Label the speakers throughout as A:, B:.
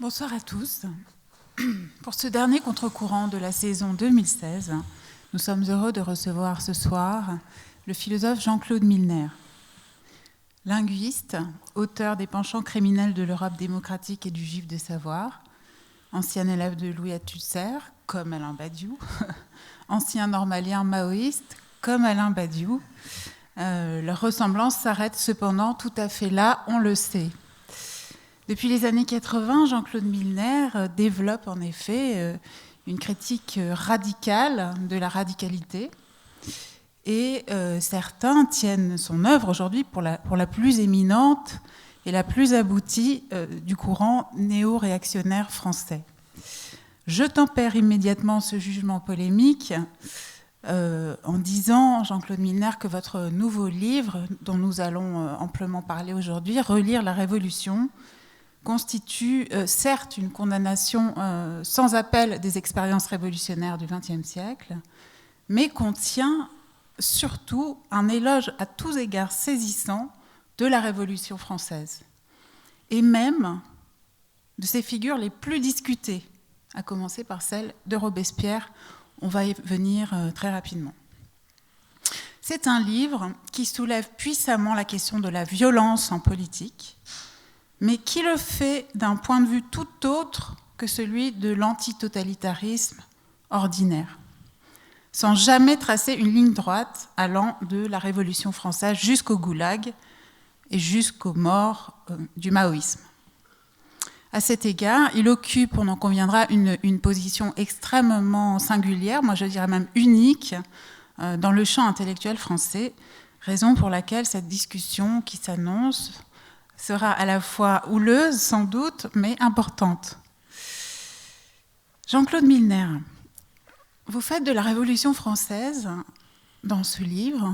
A: Bonsoir à tous. Pour ce dernier contre-courant de la saison 2016, nous sommes heureux de recevoir ce soir le philosophe Jean-Claude Milner. Linguiste, auteur des penchants criminels de l'Europe démocratique et du Juif de savoir, ancien élève de Louis Althusser, comme Alain Badiou, ancien normalien maoïste, comme Alain Badiou. Leur ressemblance s'arrête cependant tout à fait là, on le sait. Depuis les années 80, Jean-Claude Milner développe en effet une critique radicale de la radicalité et certains tiennent son œuvre aujourd'hui pour la plus éminente et la plus aboutie du courant néo-réactionnaire français. Je tempère immédiatement ce jugement polémique en disant, Jean-Claude Milner, que votre nouveau livre, dont nous allons amplement parler aujourd'hui, Relire la Révolution, constitue certes une condamnation sans appel des expériences révolutionnaires du XXe siècle, mais contient surtout un éloge à tous égards saisissant de la Révolution française, et même de ses figures les plus discutées, à commencer par celle de Robespierre. On va y venir très rapidement. C'est un livre qui soulève puissamment la question de la violence en politique, mais qui le fait d'un point de vue tout autre que celui de l'antitotalitarisme ordinaire, sans jamais tracer une ligne droite allant de la Révolution française jusqu'au goulag et jusqu'aux morts du maoïsme. À cet égard, il occupe, on en conviendra, une position extrêmement singulière, moi je dirais même unique, dans le champ intellectuel français, raison pour laquelle cette discussion qui s'annonce sera à la fois houleuse, sans doute, mais importante. Jean-Claude Milner, vous faites de la Révolution française, dans ce livre,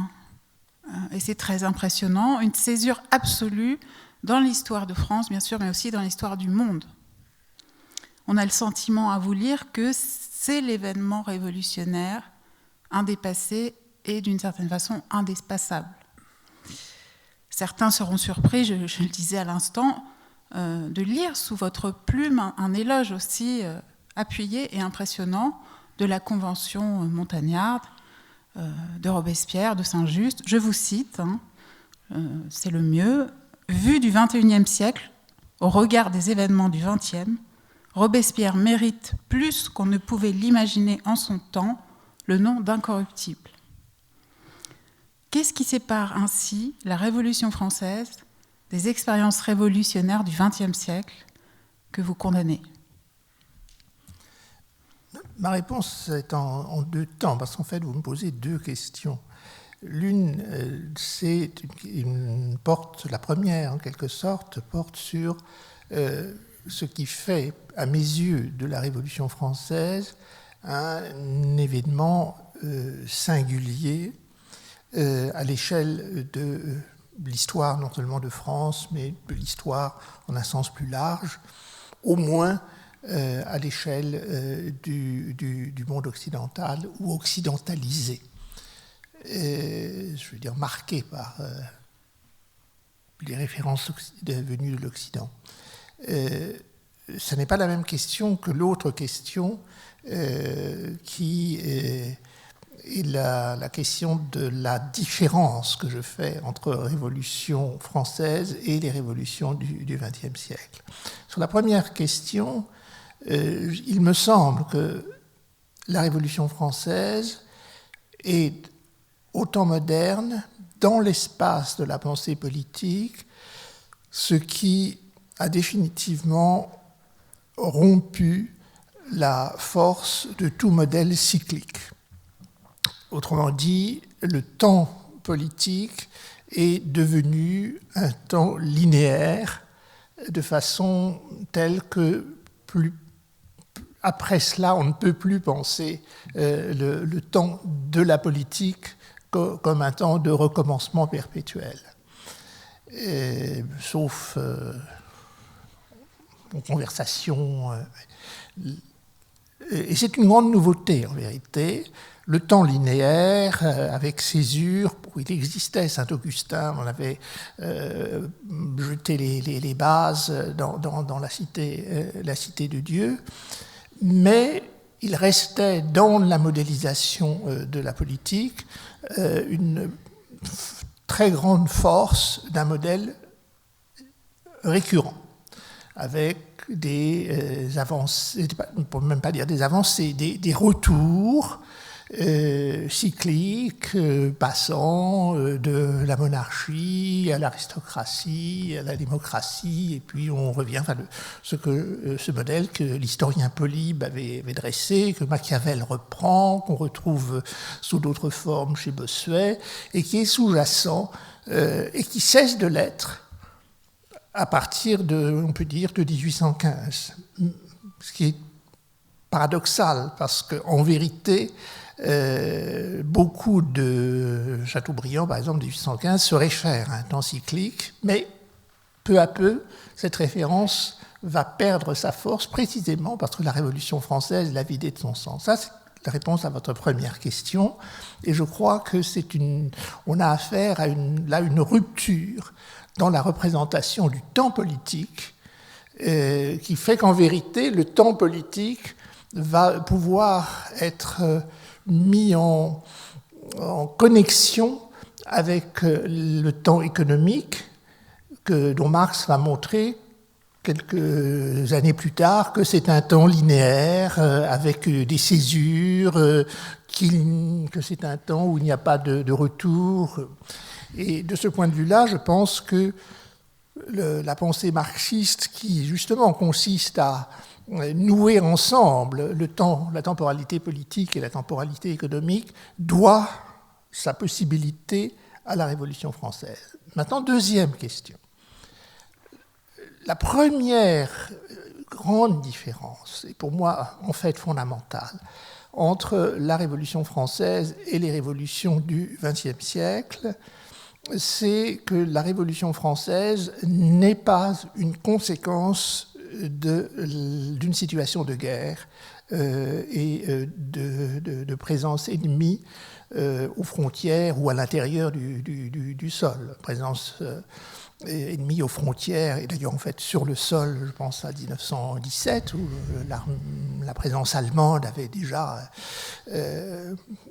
A: et c'est très impressionnant, une césure absolue dans l'histoire de France, bien sûr, mais aussi dans l'histoire du monde. On a le sentiment à vous lire que c'est l'événement révolutionnaire indépassé et d'une certaine façon indépassable. Certains seront surpris, je le disais à l'instant, de lire sous votre plume un éloge aussi appuyé et impressionnant de la Convention montagnarde, de Robespierre, de Saint-Just. Je vous cite, c'est le mieux. Vu du XXIe siècle, au regard des événements du XXe, Robespierre mérite plus qu'on ne pouvait l'imaginer en son temps le nom d'incorruptible. Qu'est-ce qui sépare ainsi la Révolution française des expériences révolutionnaires du XXe siècle que vous condamnez ?
B: Ma réponse est en deux temps, parce qu'en fait, vous me posez deux questions. L'une, la première, en quelque sorte, porte sur ce qui fait, à mes yeux, de la Révolution française un événement singulier à l'échelle de l'histoire, non seulement de France, mais de l'histoire en un sens plus large, au moins à l'échelle du monde occidental ou occidentalisé. Je veux dire marqué par les références venues de l'Occident. Ce n'est pas la même question que l'autre question qui est la question de la différence que je fais entre Révolution française et les révolutions du XXe siècle. Sur la première question, il me semble que la Révolution française est autant moderne, dans l'espace de la pensée politique, ce qui a définitivement rompu la force de tout modèle cyclique. Autrement dit, le temps politique est devenu un temps linéaire, de façon telle que après cela, on ne peut plus penser le temps de la politique comme un temps de recommencement perpétuel. Sauf en conversation, Et c'est une grande nouveauté, en vérité. Le temps linéaire, avec césure, il existait, Saint-Augustin, on avait jeté les bases dans la cité de Dieu, mais il restait dans la modélisation de la politique une très grande force d'un modèle récurrent, avec des avancées, pour même pas dire des avancées, des retours cycliques, passant de la monarchie à l'aristocratie, à la démocratie, et puis on revient, ce modèle que l'historien Polybe avait dressé, que Machiavel reprend, qu'on retrouve sous d'autres formes chez Bossuet, et qui est sous-jacent, et qui cesse de l'être à partir on peut dire, de 1815. Ce qui est paradoxal, parce qu'en vérité, beaucoup de Chateaubriand, par exemple, de 1815, se réfèrent à un temps cyclique, mais peu à peu, cette référence va perdre sa force, précisément parce que la Révolution française l'a vidée de son sens. Ça, c'est la réponse à votre première question, et je crois que on a affaire à une rupture dans la représentation du temps politique, qui fait qu'en vérité, le temps politique va pouvoir être mis en connexion avec le temps économique, dont Marx va montrer quelques années plus tard que c'est un temps linéaire, avec des césures, que c'est un temps où il n'y a pas de retour. Et de ce point de vue-là, je pense que la pensée marxiste, qui justement consiste à nouer ensemble la temporalité politique et la temporalité économique, doit sa possibilité à la Révolution française. Maintenant, deuxième question. La première grande différence, et pour moi en fait fondamentale, entre la Révolution française et les révolutions du XXe siècle, c'est que la Révolution française n'est pas une conséquence d'une situation de guerre et de présence ennemie aux frontières ou à l'intérieur du sol. Présence ennemie aux frontières, et d'ailleurs en fait sur le sol, je pense à 1917, où la présence allemande avait déjà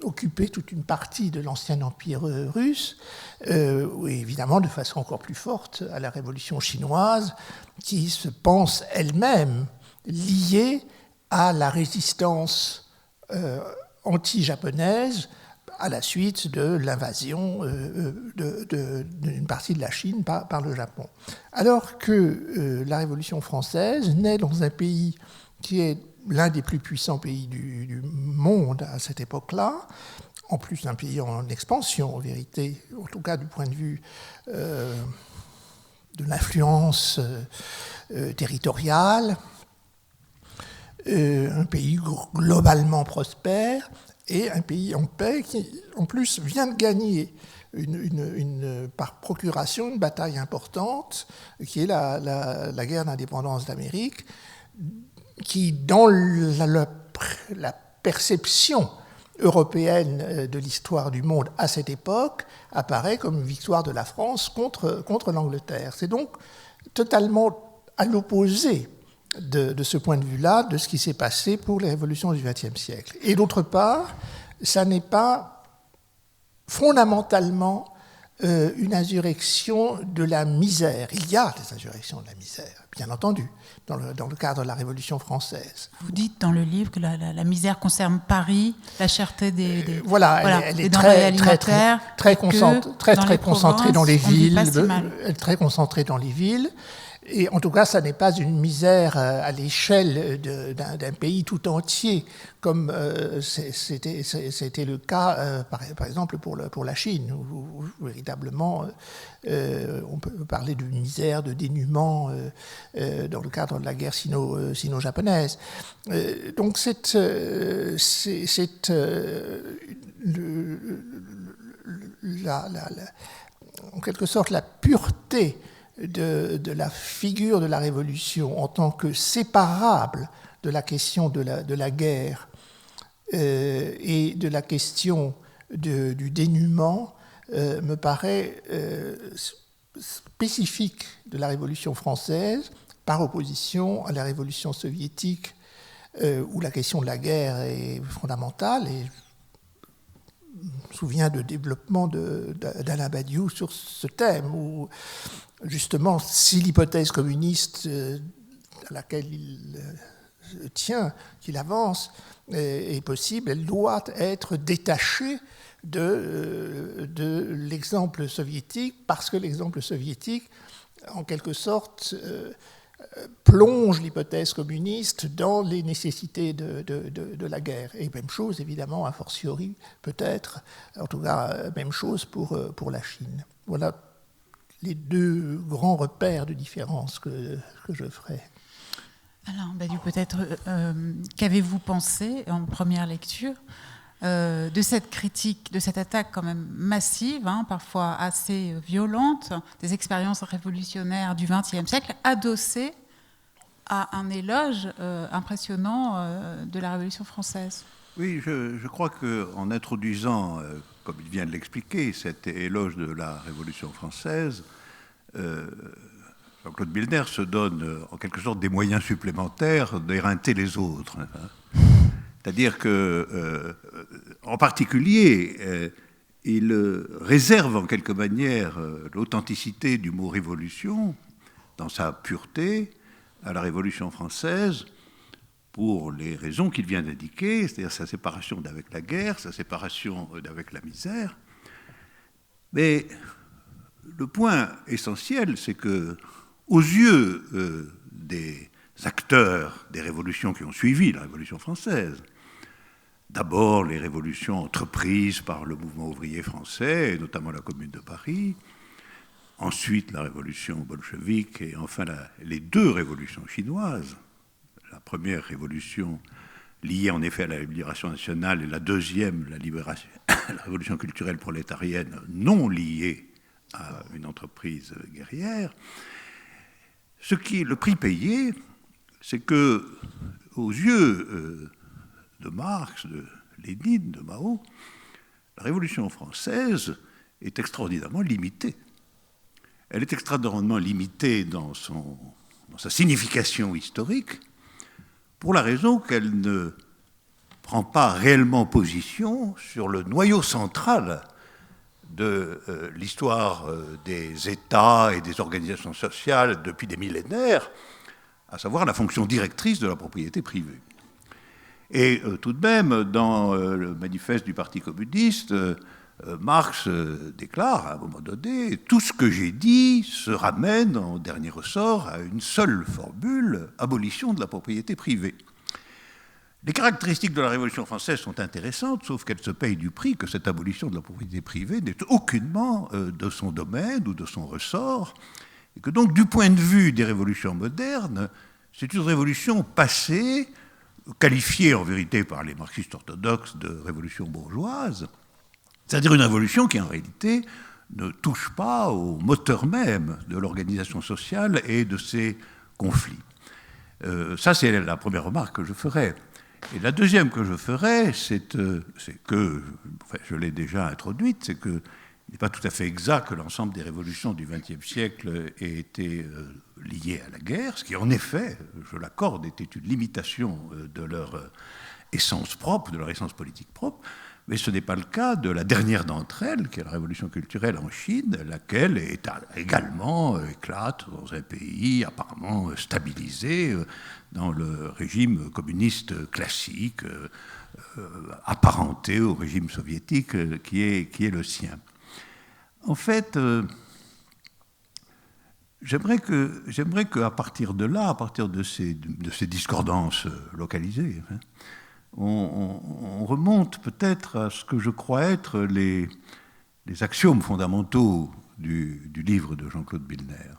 B: occupé toute une partie de l'ancien empire russe, et évidemment de façon encore plus forte à la révolution chinoise, qui se pense elle-même liée à la résistance anti-japonaise à la suite de l'invasion d'une partie de la Chine par le Japon. Alors que la Révolution française naît dans un pays qui est l'un des plus puissants pays du monde à cette époque-là, en plus d'un pays en expansion, en vérité, en tout cas du point de vue de l'influence territoriale, un pays globalement prospère, et un pays en paix qui, en plus, vient de gagner par procuration une bataille importante, qui est la guerre d'indépendance d'Amérique, qui, dans la perception européenne de l'histoire du monde à cette époque, apparaît comme une victoire de la France contre l'Angleterre. C'est donc totalement à l'opposé de ce point de vue-là, de ce qui s'est passé pour les révolutions du XXe siècle. Et d'autre part, ça n'est pas fondamentalement une insurrection de la misère. Il y a des insurrections de la misère, bien entendu, dans le cadre de la Révolution française.
A: Vous dites dans le livre que la misère concerne Paris, la cherté des
B: elle est très concentrée dans les villes, très concentrée dans les villes. Et en tout cas, ça n'est pas une misère à l'échelle d'un pays tout entier, comme c'était le cas, par exemple, pour la Chine, où véritablement, on peut parler de misère, de dénuement dans le cadre de la guerre sino-japonaise. Donc, en quelque sorte, la pureté de la figure de la Révolution en tant que séparable de la question de la guerre et de la question du dénuement me paraît spécifique de la Révolution française, par opposition à la Révolution soviétique, où la question de la guerre est fondamentale. Et je me souviens de développement d'Alain Badiou sur ce thème, où justement, si l'hypothèse communiste à laquelle il tient, qu'il avance, est possible, elle doit être détachée de l'exemple soviétique, parce que l'exemple soviétique, en quelque sorte, plonge l'hypothèse communiste dans les nécessités de la guerre. Et même chose, évidemment, a fortiori, peut-être, en tout cas, même chose pour la Chine. Voilà les deux grands repères de différence que je ferai.
A: Alors, Badiou, peut-être, qu'avez-vous pensé en première lecture de cette critique, de cette attaque quand même massive, parfois assez violente, des expériences révolutionnaires du XXe siècle, adossée à un éloge impressionnant de la Révolution française?
C: Oui, je crois qu'en introduisant, comme il vient de l'expliquer, cet éloge de la Révolution française, Jean-Claude Milner se donne en quelque sorte des moyens supplémentaires d'éreinter les autres. C'est-à-dire que, en particulier, il réserve en quelque manière l'authenticité du mot révolution, dans sa pureté, à la Révolution française, pour les raisons qu'il vient d'indiquer, c'est-à-dire sa séparation d'avec la guerre, sa séparation d'avec la misère. Mais le point essentiel, c'est que, aux yeux des acteurs des révolutions qui ont suivi la Révolution française, d'abord les révolutions entreprises par le mouvement ouvrier français, et notamment la Commune de Paris, ensuite la révolution bolchevique, et enfin les deux révolutions chinoises, la première révolution liée en effet à la libération nationale, et la deuxième, la révolution culturelle prolétarienne, non liée à une entreprise guerrière. Ce qui est le prix payé, c'est que, aux yeux de Marx, de Lénine, de Mao, la Révolution française est extraordinairement limitée. Elle est extraordinairement limitée dans sa signification historique, pour la raison qu'elle ne prend pas réellement position sur le noyau central de l'histoire des États et des organisations sociales depuis des millénaires, à savoir la fonction directrice de la propriété privée. Et tout de même, dans le manifeste du Parti communiste, Marx déclare à un moment donné « Tout ce que j'ai dit se ramène en dernier ressort à une seule formule, abolition de la propriété privée ». Les caractéristiques de la Révolution française sont intéressantes, sauf qu'elles se payent du prix que cette abolition de la propriété privée n'est aucunement de son domaine ou de son ressort, et que donc, du point de vue des révolutions modernes, c'est une révolution passée, qualifiée en vérité par les marxistes orthodoxes de révolution bourgeoise, c'est-à-dire une révolution qui, en réalité, ne touche pas au moteur même de l'organisation sociale et de ses conflits. Ça, c'est la première remarque que je ferai. Et la deuxième que je ferai, c'est que, enfin, je l'ai déjà introduite, c'est qu'il n'est pas tout à fait exact que l'ensemble des révolutions du XXe siècle aient été liées à la guerre, ce qui, en effet, je l'accorde, était une limitation de leur essence propre, de leur essence politique propre. Mais ce n'est pas le cas de la dernière d'entre elles, qui est la révolution culturelle en Chine, laquelle également éclate dans un pays apparemment stabilisé, dans le régime communiste classique, apparenté au régime soviétique qui est le sien. En fait, j'aimerais qu'à partir de là, à partir de ces discordances localisées, on remonte peut-être à ce que je crois être les axiomes fondamentaux du livre de Jean-Claude Milner.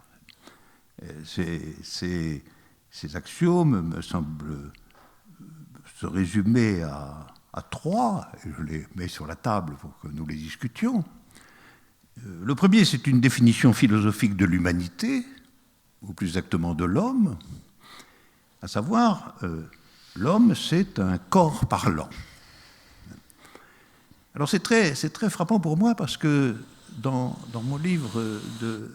C: Ces axiomes me semblent se résumer à trois, et je les mets sur la table pour que nous les discutions. Le premier, c'est une définition philosophique de l'humanité, ou plus exactement de l'homme, à savoir l'homme, c'est un corps parlant. Alors c'est très frappant pour moi parce que dans mon livre de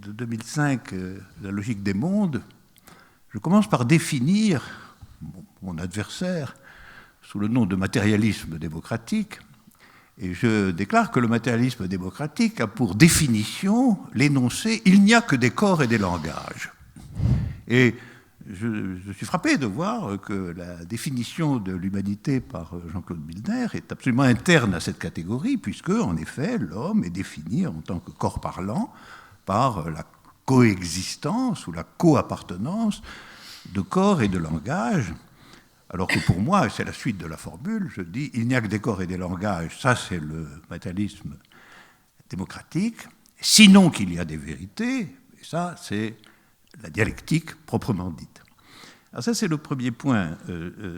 C: 2005, La logique des mondes, je commence par définir mon adversaire sous le nom de matérialisme démocratique, et je déclare que le matérialisme démocratique a pour définition l'énoncé « il n'y a que des corps et des langages ». Et je suis frappé de voir que la définition de l'humanité par Jean-Claude Milner est absolument interne à cette catégorie, puisque, en effet, l'homme est défini en tant que corps parlant par la coexistence ou la co-appartenance de corps et de langage, alors que pour moi, c'est la suite de la formule, je dis il n'y a que des corps et des langages, ça c'est le matérialisme démocratique, sinon qu'il y a des vérités, et ça c'est la dialectique proprement dite. Alors ça c'est le premier point,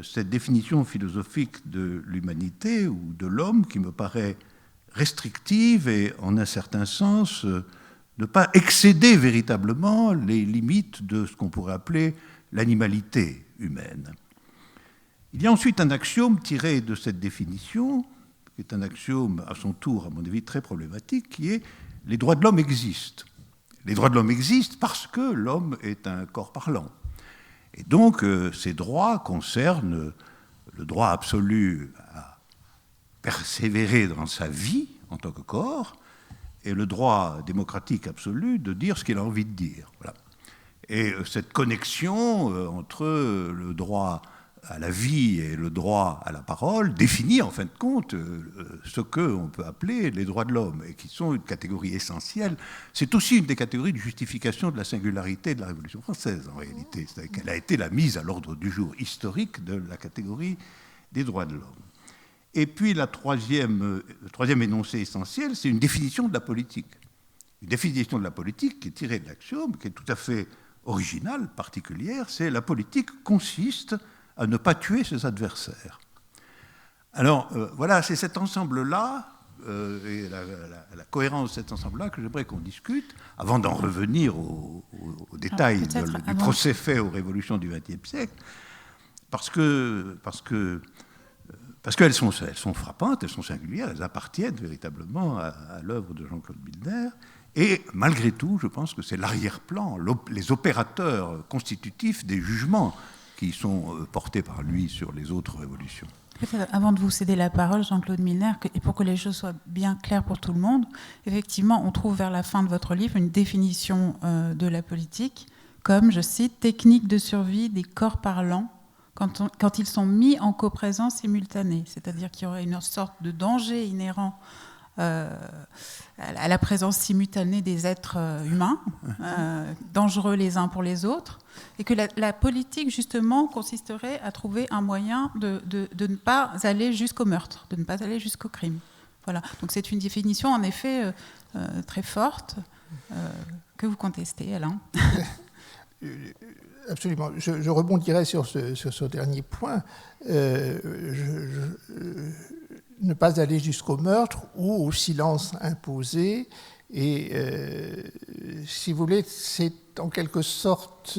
C: cette définition philosophique de l'humanité ou de l'homme qui me paraît restrictive et en un certain sens ne pas excéder véritablement les limites de ce qu'on pourrait appeler l'animalité humaine. Il y a ensuite un axiome tiré de cette définition, qui est un axiome à son tour, à mon avis, très problématique, qui est « les droits de l'homme existent ». Les droits de l'homme existent parce que l'homme est un corps parlant. Et donc, ces droits concernent le droit absolu à persévérer dans sa vie en tant que corps et le droit démocratique absolu de dire ce qu'il a envie de dire. Voilà. Et cette connexion entre le droit à la vie et le droit à la parole définit en fin de compte ce qu'on peut appeler les droits de l'homme, et qui sont une catégorie essentielle. C'est aussi une des catégories de justification de la singularité de la Révolution française, en réalité. C'est-à-dire qu'elle a été la mise à l'ordre du jour historique de la catégorie des droits de l'homme. Et puis le troisième énoncé essentiel, c'est une définition de la politique. Une définition de la politique qui est tirée de l'axiome, qui est tout à fait originale, particulière, c'est la politique consiste à ne pas tuer ses adversaires. Alors, voilà, c'est cet ensemble-là, et la cohérence de cet ensemble-là que j'aimerais qu'on discute, avant d'en revenir aux détails du procès fait aux révolutions du XXe siècle, parce qu'elles sont frappantes, elles sont singulières, elles appartiennent véritablement à l'œuvre de Jean-Claude Milner, et malgré tout, je pense que c'est l'arrière-plan, les opérateurs constitutifs des jugements qui sont portés par lui sur les autres révolutions.
A: Peut-être avant de vous céder la parole, Jean-Claude Milner, et pour que les choses soient bien claires pour tout le monde, effectivement, on trouve vers la fin de votre livre une définition de la politique comme, je cite, « technique de survie des corps parlants quand ils sont mis en coprésence simultanée », c'est-à-dire qu'il y aurait une sorte de danger inhérent à la présence simultanée des êtres humains, dangereux les uns pour les autres, et que la politique, justement, consisterait à trouver un moyen de ne pas aller jusqu'au meurtre, de ne pas aller jusqu'au crime. Voilà. Donc c'est une définition, en effet, très forte, que vous contestez, Alain.
B: Absolument. Je rebondirai sur ce dernier point. Ne pas aller jusqu'au meurtre ou au silence imposé. Et si vous voulez, c'est en quelque sorte,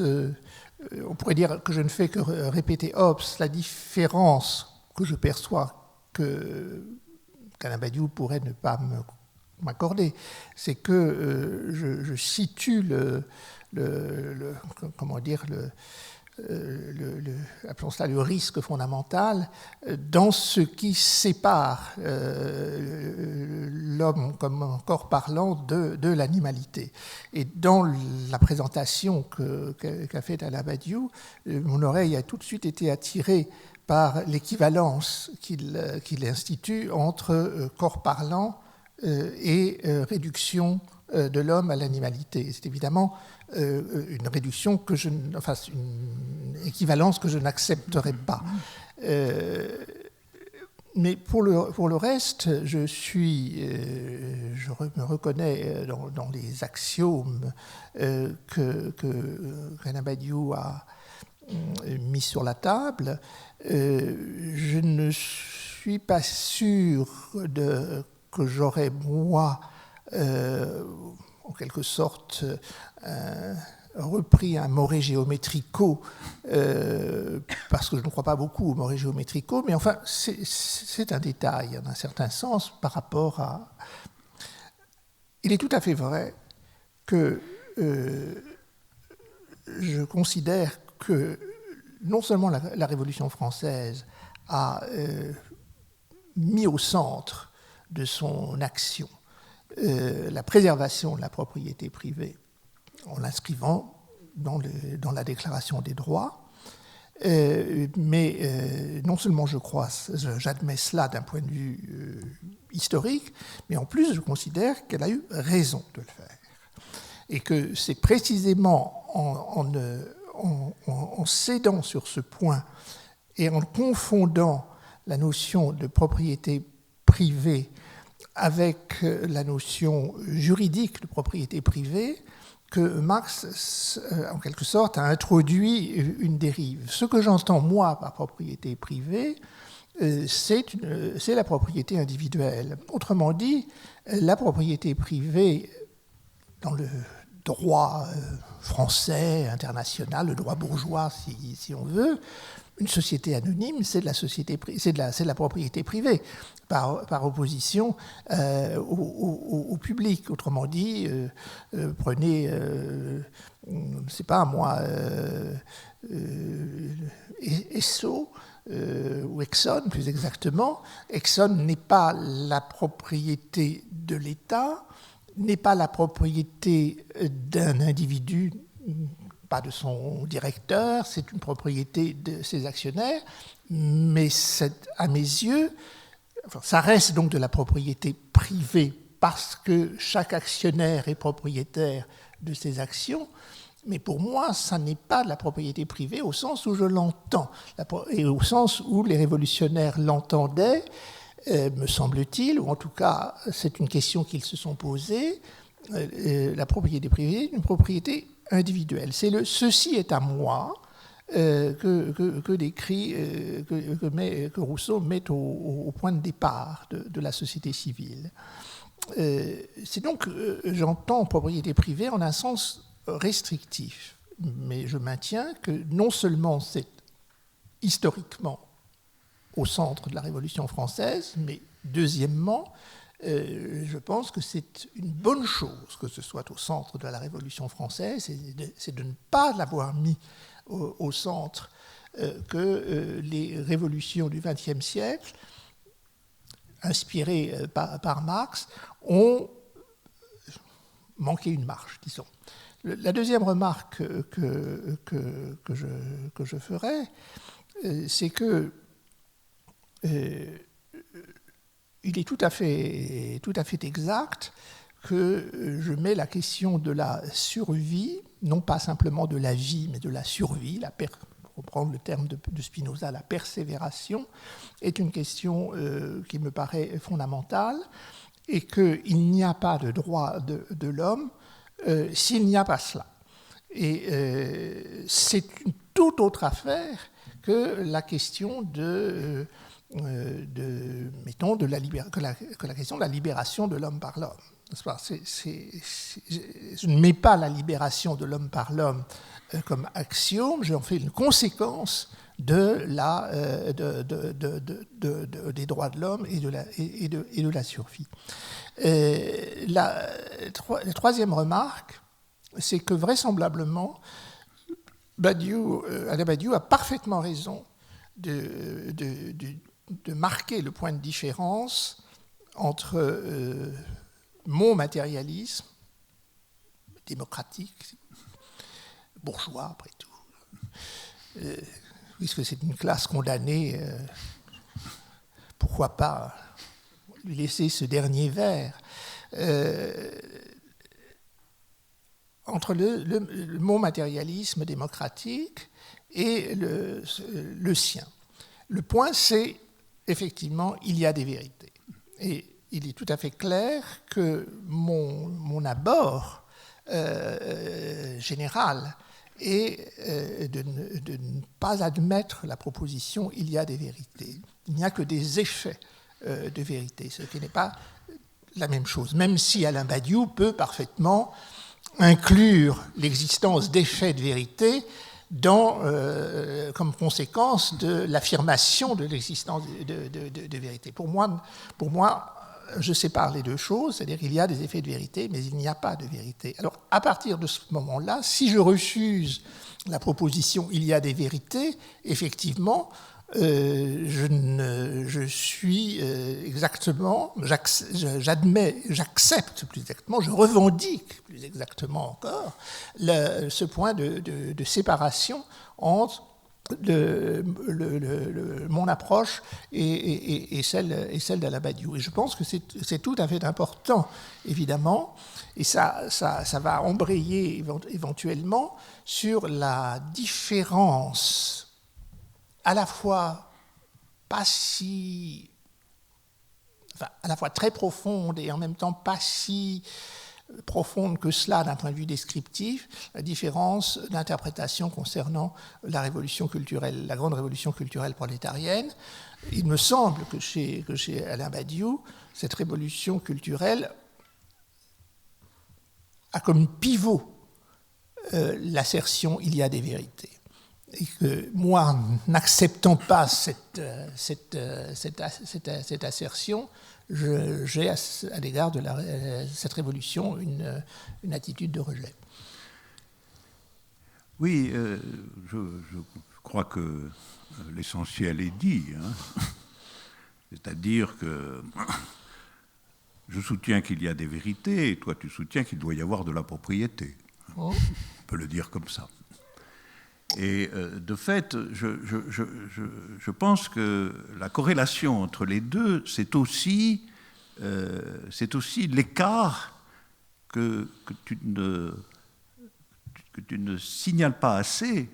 B: on pourrait dire que je ne fais que répéter Hobbes, la différence que je perçois qu'Alain Badiou pourrait ne pas m'accorder, c'est que je situe appelons cela le risque fondamental dans ce qui sépare l'homme comme corps parlant de l'animalité. Et dans la présentation qu'a faite Alain Badiou, mon oreille a tout de suite été attirée par l'équivalence qu'il institue entre corps parlant et réduction de l'homme à l'animalité. C'est évidemment une réduction une équivalence que je n'accepterai pas. Mais pour le reste, je me reconnais dans les axiomes qu'Alain Badiou a mis sur la table. Je ne suis pas sûr que j'aurais, moi, en quelque sorte, repris un Moré géométrico, parce que je ne crois pas beaucoup au Moré géométrico, mais enfin, c'est un détail, en un certain sens, par rapport à... Il est tout à fait vrai que je considère que non seulement la Révolution française a mis au centre de son action la préservation de la propriété privée en l'inscrivant dans la Déclaration des droits, mais non seulement j'admets cela d'un point de vue historique, mais en plus je considère qu'elle a eu raison de le faire. Et que c'est précisément en cédant sur ce point et en confondant la notion de propriété privée avec la notion juridique de propriété privée que Marx, en quelque sorte, a introduit une dérive. Ce que j'entends, moi, par propriété privée, c'est la propriété individuelle. Autrement dit, la propriété privée, dans le droit français, international, le droit bourgeois, si on veut, une société anonyme, c'est de la propriété privée, par opposition au public. Autrement dit, prenez, je ne sais pas moi, Esso, ou Exxon plus exactement. Exxon n'est pas la propriété de l'État, n'est pas la propriété d'un individu, pas de son directeur, c'est une propriété de ses actionnaires, mais à mes yeux, ça reste donc de la propriété privée parce que chaque actionnaire est propriétaire de ses actions, mais pour moi, ça n'est pas de la propriété privée au sens où je l'entends, et au sens où les révolutionnaires l'entendaient, me semble-t-il, ou en tout cas, c'est une question qu'ils se sont posée, la propriété privée, une propriété individuelle. C'est le « ceci est à moi » que Rousseau met au point de départ de la société civile. C'est donc, j'entends propriété privée en un sens restrictif, mais je maintiens que non seulement c'est historiquement au centre de la Révolution française, mais deuxièmement, je pense que c'est une bonne chose que ce soit au centre de la Révolution française, c'est de ne pas l'avoir mis au centre que les révolutions du XXe siècle, inspirées par Marx, ont manqué une marche, disons. La deuxième remarque que je ferai, c'est que il est tout à fait exact que je mets la question de la survie, non pas simplement de la vie, mais de la survie, pour reprendre le terme de Spinoza, la persévération, est une question qui me paraît fondamentale, et qu'il n'y a pas de droit de l'homme s'il n'y a pas cela. Et c'est une toute autre affaire que la question que la question de la libération de l'homme par l'homme. Je ne mets pas la libération de l'homme par l'homme comme axiome, j'en fais une conséquence des droits de l'homme et de la survie. La troisième remarque, c'est que vraisemblablement, Alain Badiou a parfaitement raison de marquer le point de différence entre mon matérialisme démocratique, bourgeois après tout, puisque c'est une classe condamnée, pourquoi pas lui laisser ce dernier vers, entre mon matérialisme démocratique et le sien. Le point, c'est, effectivement, il y a des vérités. Et il est tout à fait clair que mon abord général est de ne pas admettre la proposition « il y a des vérités ». Il n'y a que des effets de vérité, ce qui n'est pas la même chose, même si Alain Badiou peut parfaitement inclure l'existence d'effets de vérité comme conséquence de l'affirmation de l'existence de vérité. Pour moi, je sépare les deux choses, c'est-à-dire qu'il y a des effets de vérité, mais il n'y a pas de vérité. Alors, à partir de ce moment-là, si je refuse la proposition « il y a des vérités », effectivement, j'accepte plus exactement, je revendique plus exactement encore ce point de séparation entre mon approche et celle d'Alain Badiou. Et je pense que c'est tout à fait important, évidemment, et ça va embrayer éventuellement sur la différence à la fois à la fois très profonde et en même temps pas si profonde que cela d'un point de vue descriptif, la différence d'interprétation concernant la révolution culturelle, la grande révolution culturelle prolétarienne. Il me semble que chez Alain Badiou, cette révolution culturelle a comme pivot l'assertion « il y a des vérités ». Et que moi, n'acceptant pas cette assertion, j'ai à l'égard de cette révolution une attitude de rejet.
C: Oui, je crois que l'essentiel est dit. Hein. C'est-à-dire que je soutiens qu'il y a des vérités et toi tu soutiens qu'il doit y avoir de la propriété. Oh. On peut le dire comme ça. Et de fait, je pense que la corrélation entre les deux, c'est aussi l'écart que tu ne signales pas assez,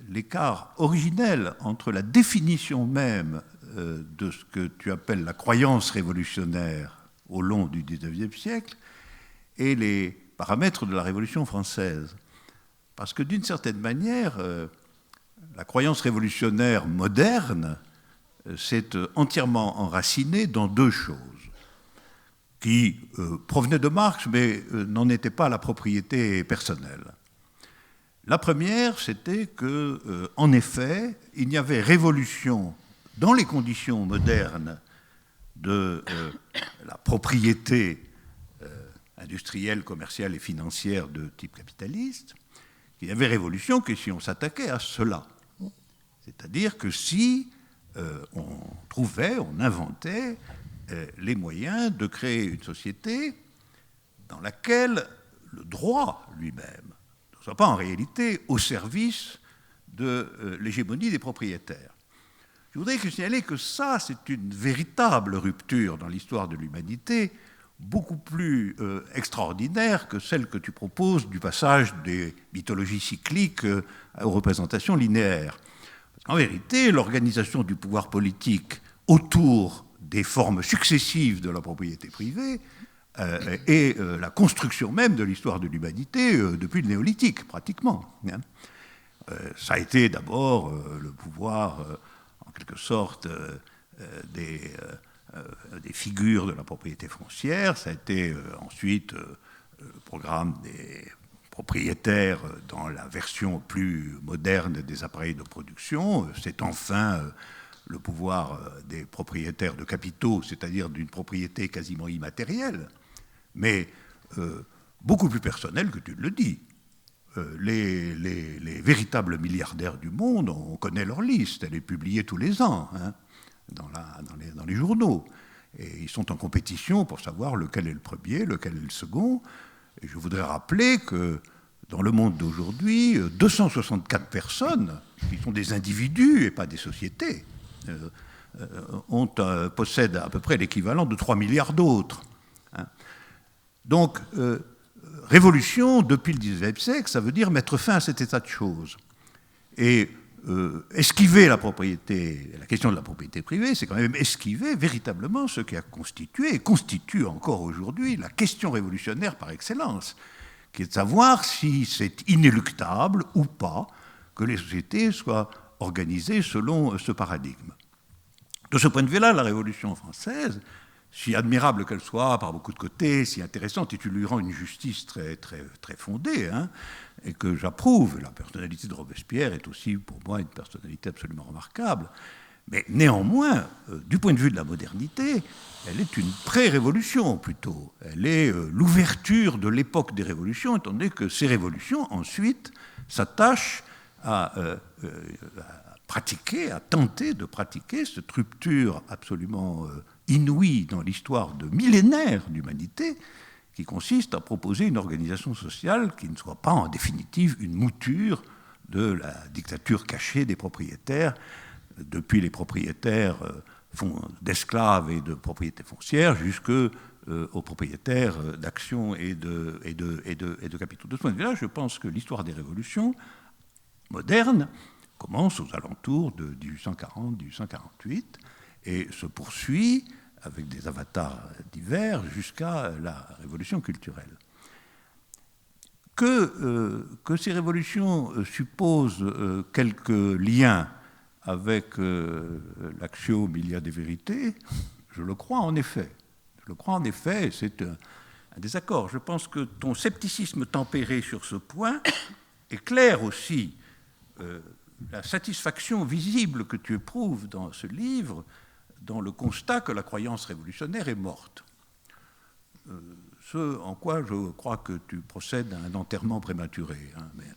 C: l'écart originel entre la définition même de ce que tu appelles la croyance révolutionnaire au long du XIXe siècle et les paramètres de la Révolution française. Parce que d'une certaine manière, la croyance révolutionnaire moderne s'est entièrement enracinée dans deux choses qui provenaient de Marx, mais n'en étaient pas la propriété personnelle. La première, c'était que, en effet, il y avait révolution dans les conditions modernes de la propriété industrielle, commerciale et financière de type capitaliste. Il y avait révolution que si on s'attaquait à cela. C'est-à-dire que si on inventait les moyens de créer une société dans laquelle le droit lui-même ne soit pas en réalité au service de l'hégémonie des propriétaires. Je voudrais signaler que ça, c'est une véritable rupture dans l'histoire de l'humanité, beaucoup plus extraordinaire que celle que tu proposes du passage des mythologies cycliques aux représentations linéaires. En vérité, l'organisation du pouvoir politique autour des formes successives de la propriété privée est la construction même de l'histoire de l'humanité depuis le néolithique, pratiquement. Ça a été d'abord le pouvoir, en quelque sorte, des figures de la propriété foncière, ça a été ensuite le programme des propriétaires dans la version plus moderne des appareils de production, c'est enfin le pouvoir des propriétaires de capitaux, c'est-à-dire d'une propriété quasiment immatérielle, mais beaucoup plus personnelle que tu le dis. Les véritables milliardaires du monde, on connaît leur liste, elle est publiée tous les ans, hein, dans les journaux. Et ils sont en compétition pour savoir lequel est le premier, lequel est le second. Et je voudrais rappeler que dans le monde d'aujourd'hui, 264 personnes, qui sont des individus et pas des sociétés, possèdent à peu près l'équivalent de 3 milliards d'autres. Hein. Donc, révolution depuis le XIXe siècle, ça veut dire mettre fin à cet état de choses. Et esquiver la propriété, la question de la propriété privée, c'est quand même esquiver véritablement ce qui a constitué et constitue encore aujourd'hui la question révolutionnaire par excellence, qui est de savoir si c'est inéluctable ou pas que les sociétés soient organisées selon ce paradigme. De ce point de vue-là, la Révolution française, si admirable qu'elle soit par beaucoup de côtés, si intéressante, et tu lui rends une justice très, très, très fondée, hein, et que j'approuve. La personnalité de Robespierre est aussi pour moi une personnalité absolument remarquable. Mais néanmoins, du point de vue de la modernité, elle est une pré-révolution plutôt. Elle est l'ouverture de l'époque des révolutions, étant donné que ces révolutions, ensuite, s'attachent à pratiquer, à tenter de pratiquer cette rupture absolument inouïe dans l'histoire de millénaires d'humanité, qui consiste à proposer une organisation sociale qui ne soit pas en définitive une mouture de la dictature cachée des propriétaires, depuis les propriétaires d'esclaves et de propriétés foncières jusqu'aux propriétaires d'actions et de capitaux. De ce point de vue-là, je pense que l'histoire des révolutions modernes commence aux alentours de 1840-1848 et se poursuit avec des avatars divers jusqu'à la révolution culturelle. Que ces révolutions supposent quelques liens avec l'axiome « il y a des vérités », je le crois en effet. C'est un désaccord. Je pense que ton scepticisme tempéré sur ce point éclaire aussi la satisfaction visible que tu éprouves dans ce livre, dans le constat que la croyance révolutionnaire est morte. Ce en quoi je crois que tu procèdes à un enterrement prématuré, hein, mais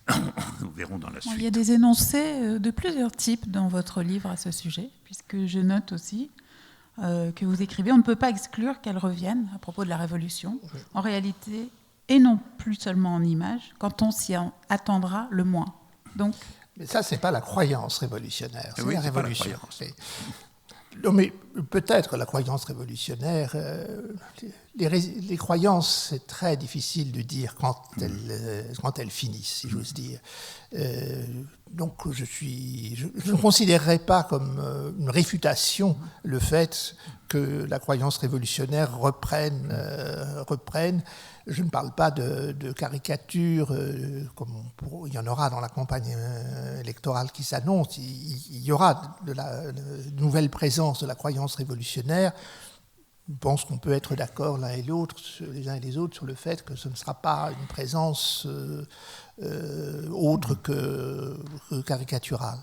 C: nous verrons dans la suite.
A: Il y a des énoncés de plusieurs types dans votre livre à ce sujet, puisque je note aussi que vous écrivez « On ne peut pas exclure qu'elle revienne à propos de la Révolution, en réalité, et non plus seulement en images, quand on s'y attendra le moins. » Donc,
B: mais ça, ce n'est pas la croyance révolutionnaire, c'est
C: oui,
B: la révolution. Non, mais peut-être la croyance révolutionnaire, les croyances, c'est très difficile de dire quand elles finissent, si j'ose dire. Donc je ne considérerais pas comme une réfutation le fait que la croyance révolutionnaire reprenne. Je ne parle pas de caricatures, comme il y en aura dans la campagne électorale qui s'annonce. Il y aura de la nouvelle présence de la croyance révolutionnaire. Je pense qu'on peut être d'accord les uns et les autres, sur le fait que ce ne sera pas une présence autre que caricaturale.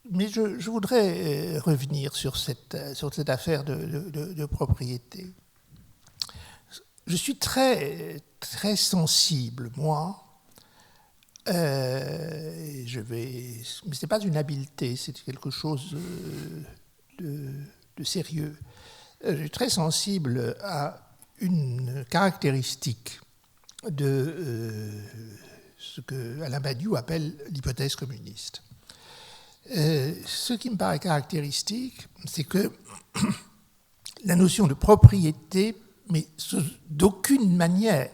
B: Mais je voudrais revenir sur cette affaire de propriété. Je suis très, très sensible, moi, mais ce n'est pas une habileté, c'est quelque chose de sérieux. Je suis très sensible à une caractéristique de ce que Alain Badiou appelle l'hypothèse communiste. Ce qui me paraît caractéristique, c'est que la notion de propriété, mais d'aucune manière,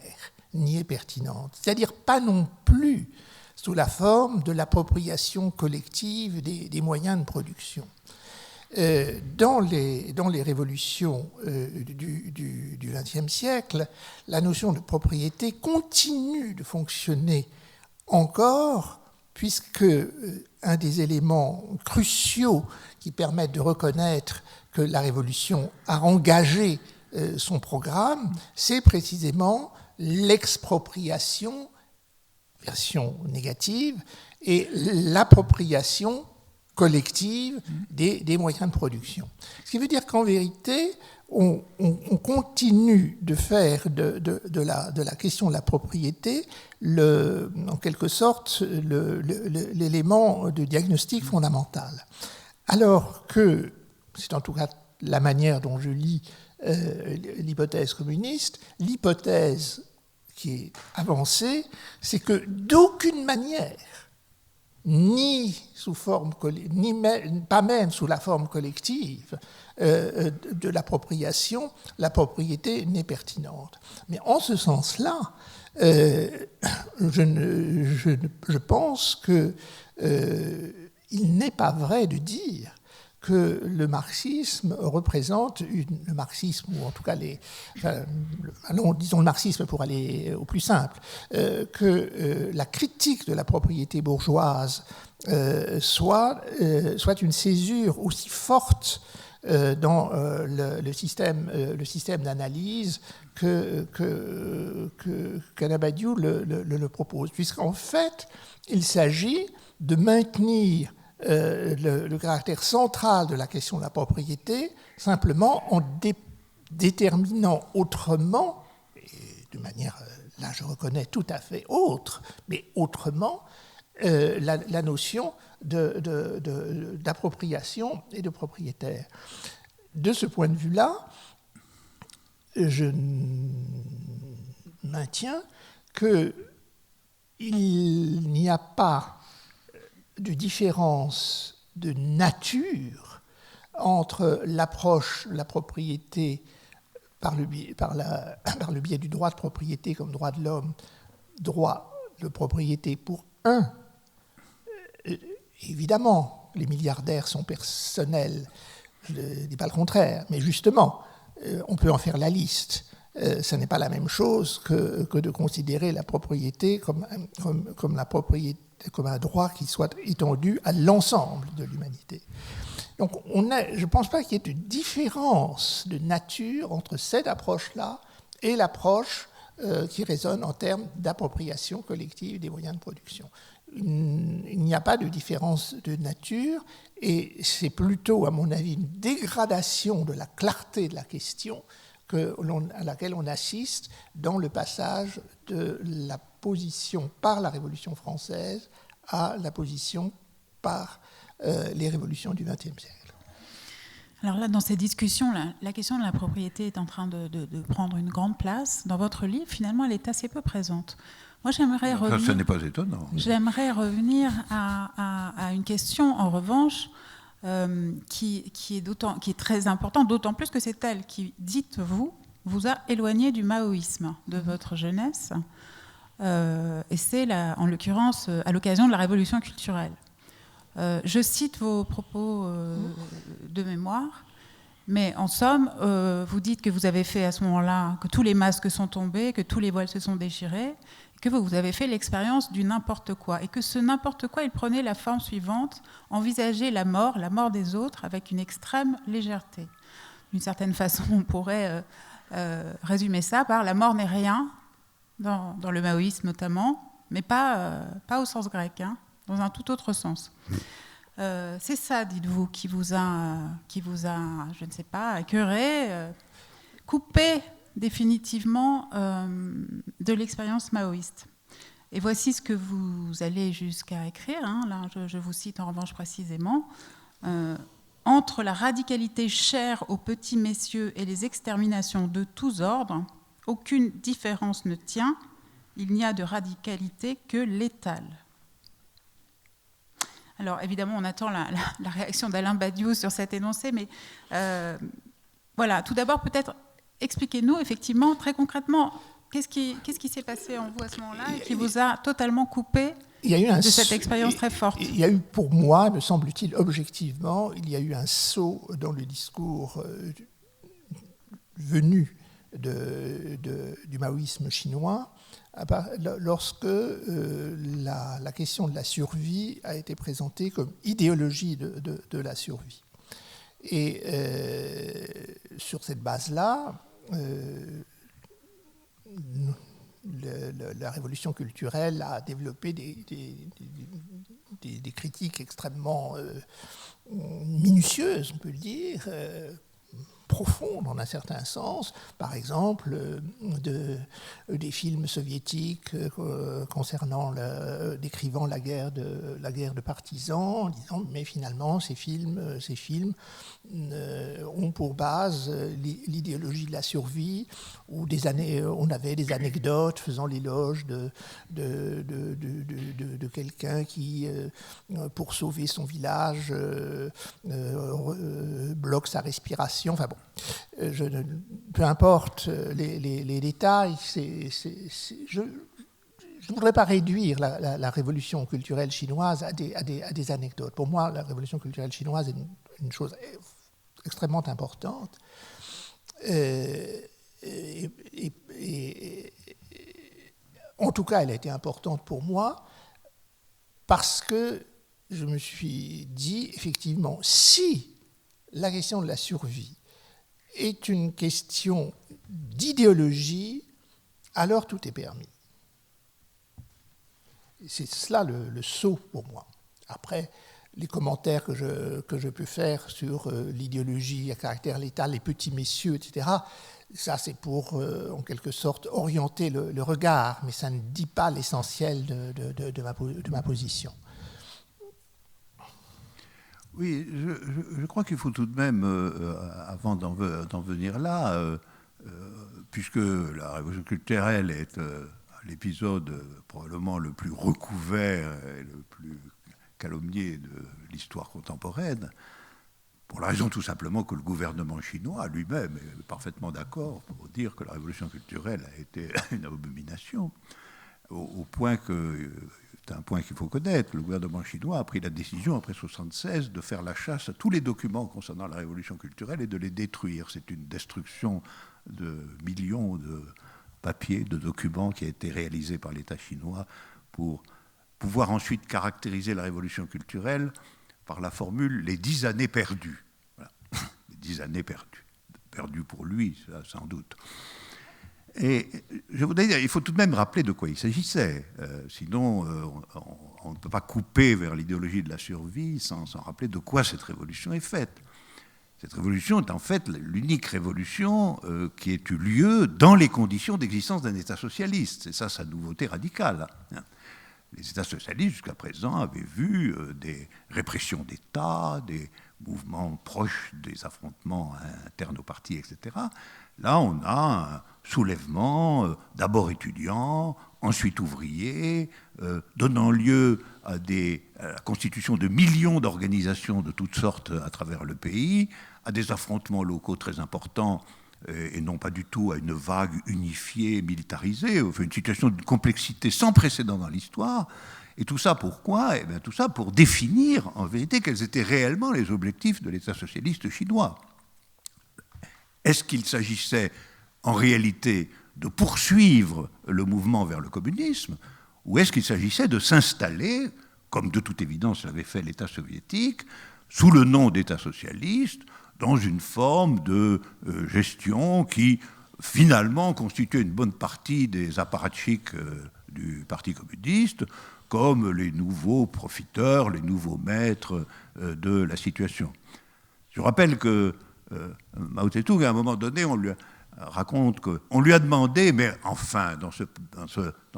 B: n'y est pertinente. C'est-à-dire pas non plus sous la forme de l'appropriation collective des moyens de production. Dans les révolutions du XXe siècle, la notion de propriété continue de fonctionner encore, puisque un des éléments cruciaux qui permettent de reconnaître que la révolution a engagé son programme, c'est précisément l'expropriation, version négative, et l'appropriation collective des moyens de production. Ce qui veut dire qu'en vérité, on continue de faire de la question de la propriété, en quelque sorte, l'élément de diagnostic fondamental. Alors que, c'est en tout cas la manière dont je lis l'hypothèse communiste, l'hypothèse qui est avancée, c'est que d'aucune manière, pas même sous la forme collective de l'appropriation, la propriété n'est pertinente. Mais en ce sens-là, je pense qu'il n'est pas vrai de dire que le marxisme représente, le marxisme, ou en tout cas disons le marxisme pour aller au plus simple, que la critique de la propriété bourgeoise soit une césure aussi forte dans le système d'analyse qu'Anabadiou le propose, puisqu'en fait, il s'agit de maintenir le caractère central de la question de la propriété, simplement en déterminant autrement, et de manière, là je reconnais, tout à fait autre, mais autrement, la notion d'appropriation et de propriétaire. De ce point de vue-là, je maintiens qu'il n'y a pas de différence de nature entre l'approche de la propriété par le biais du droit de propriété comme droit de l'homme, droit de propriété pour un. Évidemment, les milliardaires sont personnels, je ne dis pas le contraire, mais justement, on peut en faire la liste. Ce n'est pas la même chose que de considérer la propriété comme un droit qui soit étendu à l'ensemble de l'humanité. Donc, je ne pense pas qu'il y ait de différence de nature entre cette approche-là et l'approche qui résonne en termes d'appropriation collective des moyens de production. Il n'y a pas de différence de nature et c'est plutôt, à mon avis, une dégradation de la clarté de la question à laquelle on assiste dans le passage de la position par la Révolution française à la position par les révolutions du XXe siècle.
A: Alors là, dans ces discussions, la question de la propriété est en train de prendre une grande place. Dans votre livre, finalement, elle est assez peu présente. Moi, j'aimerais revenir...
C: Ça n'est pas étonnant.
A: J'aimerais revenir à une question, en revanche, qui est très importante, d'autant plus que c'est elle qui, dites-vous, vous a éloigné du maoïsme de votre jeunesse. Et c'est, en l'occurrence, à l'occasion de la Révolution culturelle. Je cite vos propos de mémoire, mais en somme, vous dites que vous avez fait à ce moment-là, que tous les masques sont tombés, que tous les voiles se sont déchirés, que vous avez fait l'expérience du n'importe quoi, et que ce n'importe quoi, il prenait la forme suivante, envisager la mort des autres, avec une extrême légèreté. D'une certaine façon, on pourrait résumer ça par la mort n'est rien, dans le maoïsme notamment, mais pas au sens grec, hein, dans un tout autre sens. C'est ça, dites-vous, qui vous a, je ne sais pas, écœuré, coupé définitivement de l'expérience maoïste. Et voici ce que vous allez jusqu'à écrire, hein, là je vous cite en revanche précisément, entre la radicalité chère aux petits messieurs et les exterminations de tous ordres, aucune différence ne tient, il n'y a de radicalité que l'étale. Alors évidemment, on attend la réaction d'Alain Badiou sur cet énoncé, mais voilà, tout d'abord peut-être expliquez-nous effectivement, très concrètement, qu'est-ce qui s'est passé en vous à ce moment-là et qui vous a totalement coupé de cette expérience très forte?
B: Il y a eu pour moi, me semble-t-il, objectivement, il y a eu un saut dans le discours venu du maoïsme chinois lorsque la question de la survie a été présentée comme idéologie de la survie. Et sur cette base-là, la révolution culturelle a développé des critiques extrêmement minutieuses, on peut le dire, profonde en un certain sens, par exemple des films soviétiques décrivant la guerre de partisans, en disant mais finalement ces films ont pour base l'idéologie de la survie, où on avait des anecdotes faisant l'éloge de quelqu'un qui, pour sauver son village, bloque sa respiration. Enfin bon, peu importe les détails, je ne voudrais pas réduire la révolution culturelle chinoise à des anecdotes. Pour moi, la révolution culturelle chinoise est une chose extrêmement importante. En tout cas, elle a été importante pour moi parce que je me suis dit, effectivement, si la question de la survie est une question d'idéologie, alors tout est permis. C'est cela le saut pour moi. Après, les commentaires que je peux faire sur l'idéologie à caractère létal, les petits messieurs, etc., ça c'est pour, en quelque sorte, orienter le regard, mais ça ne dit pas l'essentiel de ma position.
C: Oui, je crois qu'il faut tout de même, avant d'en venir là, puisque la révolution culturelle est l'épisode probablement le plus recouvert et le plus calomnié de l'histoire contemporaine, pour la raison tout simplement que le gouvernement chinois lui-même est parfaitement d'accord pour dire que la révolution culturelle a été une abomination, au point que, c'est un point qu'il faut connaître, le gouvernement chinois a pris la décision après 1976 de faire la chasse à tous les documents concernant la révolution culturelle et de les détruire. C'est une destruction de millions de papiers, de documents qui a été réalisée par l'État chinois pour pouvoir ensuite caractériser la révolution culturelle par la formule « les 10 années perdues ». Voilà. Les 10 années perdues. Perdues pour lui, ça, sans doute. Et je voudrais dire, il faut tout de même rappeler de quoi il s'agissait. Sinon, on ne peut pas couper vers l'idéologie de la survie sans rappeler de quoi cette révolution est faite. Cette révolution est en fait l'unique révolution qui ait eu lieu dans les conditions d'existence d'un État socialiste. C'est ça sa nouveauté radicale. Les États socialistes, jusqu'à présent, avaient vu des répressions d'État, des mouvements proches des affrontements internes aux partis, etc. Là, on a un soulèvement, d'abord étudiant, ensuite ouvrier, donnant lieu à la constitution de millions d'organisations de toutes sortes à travers le pays, à des affrontements locaux très importants, et non pas du tout à une vague unifiée, militarisée, enfin une situation de complexité sans précédent dans l'histoire. Et tout ça pourquoi ? Eh bien, tout ça pour définir en vérité quels étaient réellement les objectifs de l'État socialiste chinois. Est-ce qu'il s'agissait en réalité de poursuivre le mouvement vers le communisme, ou est-ce qu'il s'agissait de s'installer, comme de toute évidence l'avait fait l'État soviétique, sous le nom d'État socialiste, dans une forme de gestion qui, finalement, constituait une bonne partie des apparatchiks du Parti communiste, comme les nouveaux profiteurs, les nouveaux maîtres de la situation. Je rappelle que Mao Tse-tung, à un moment donné, on lui raconte qu'on lui a demandé, mais enfin, dans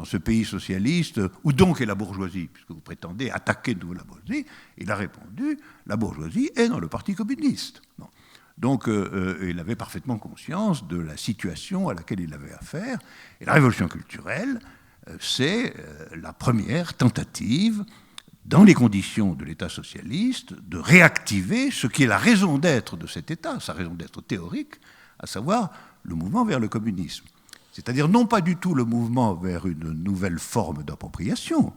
C: ce pays socialiste, où donc est la bourgeoisie, puisque vous prétendez attaquer de nouveau la bourgeoisie? Il a répondu, la bourgeoisie est dans le Parti communiste. Bon. Donc, il avait parfaitement conscience de la situation à laquelle il avait affaire. Et la révolution culturelle, c'est la première tentative, dans les conditions de l'État socialiste, de réactiver ce qui est la raison d'être de cet État, sa raison d'être théorique, à savoir le mouvement vers le communisme. C'est-à-dire non pas du tout le mouvement vers une nouvelle forme d'appropriation,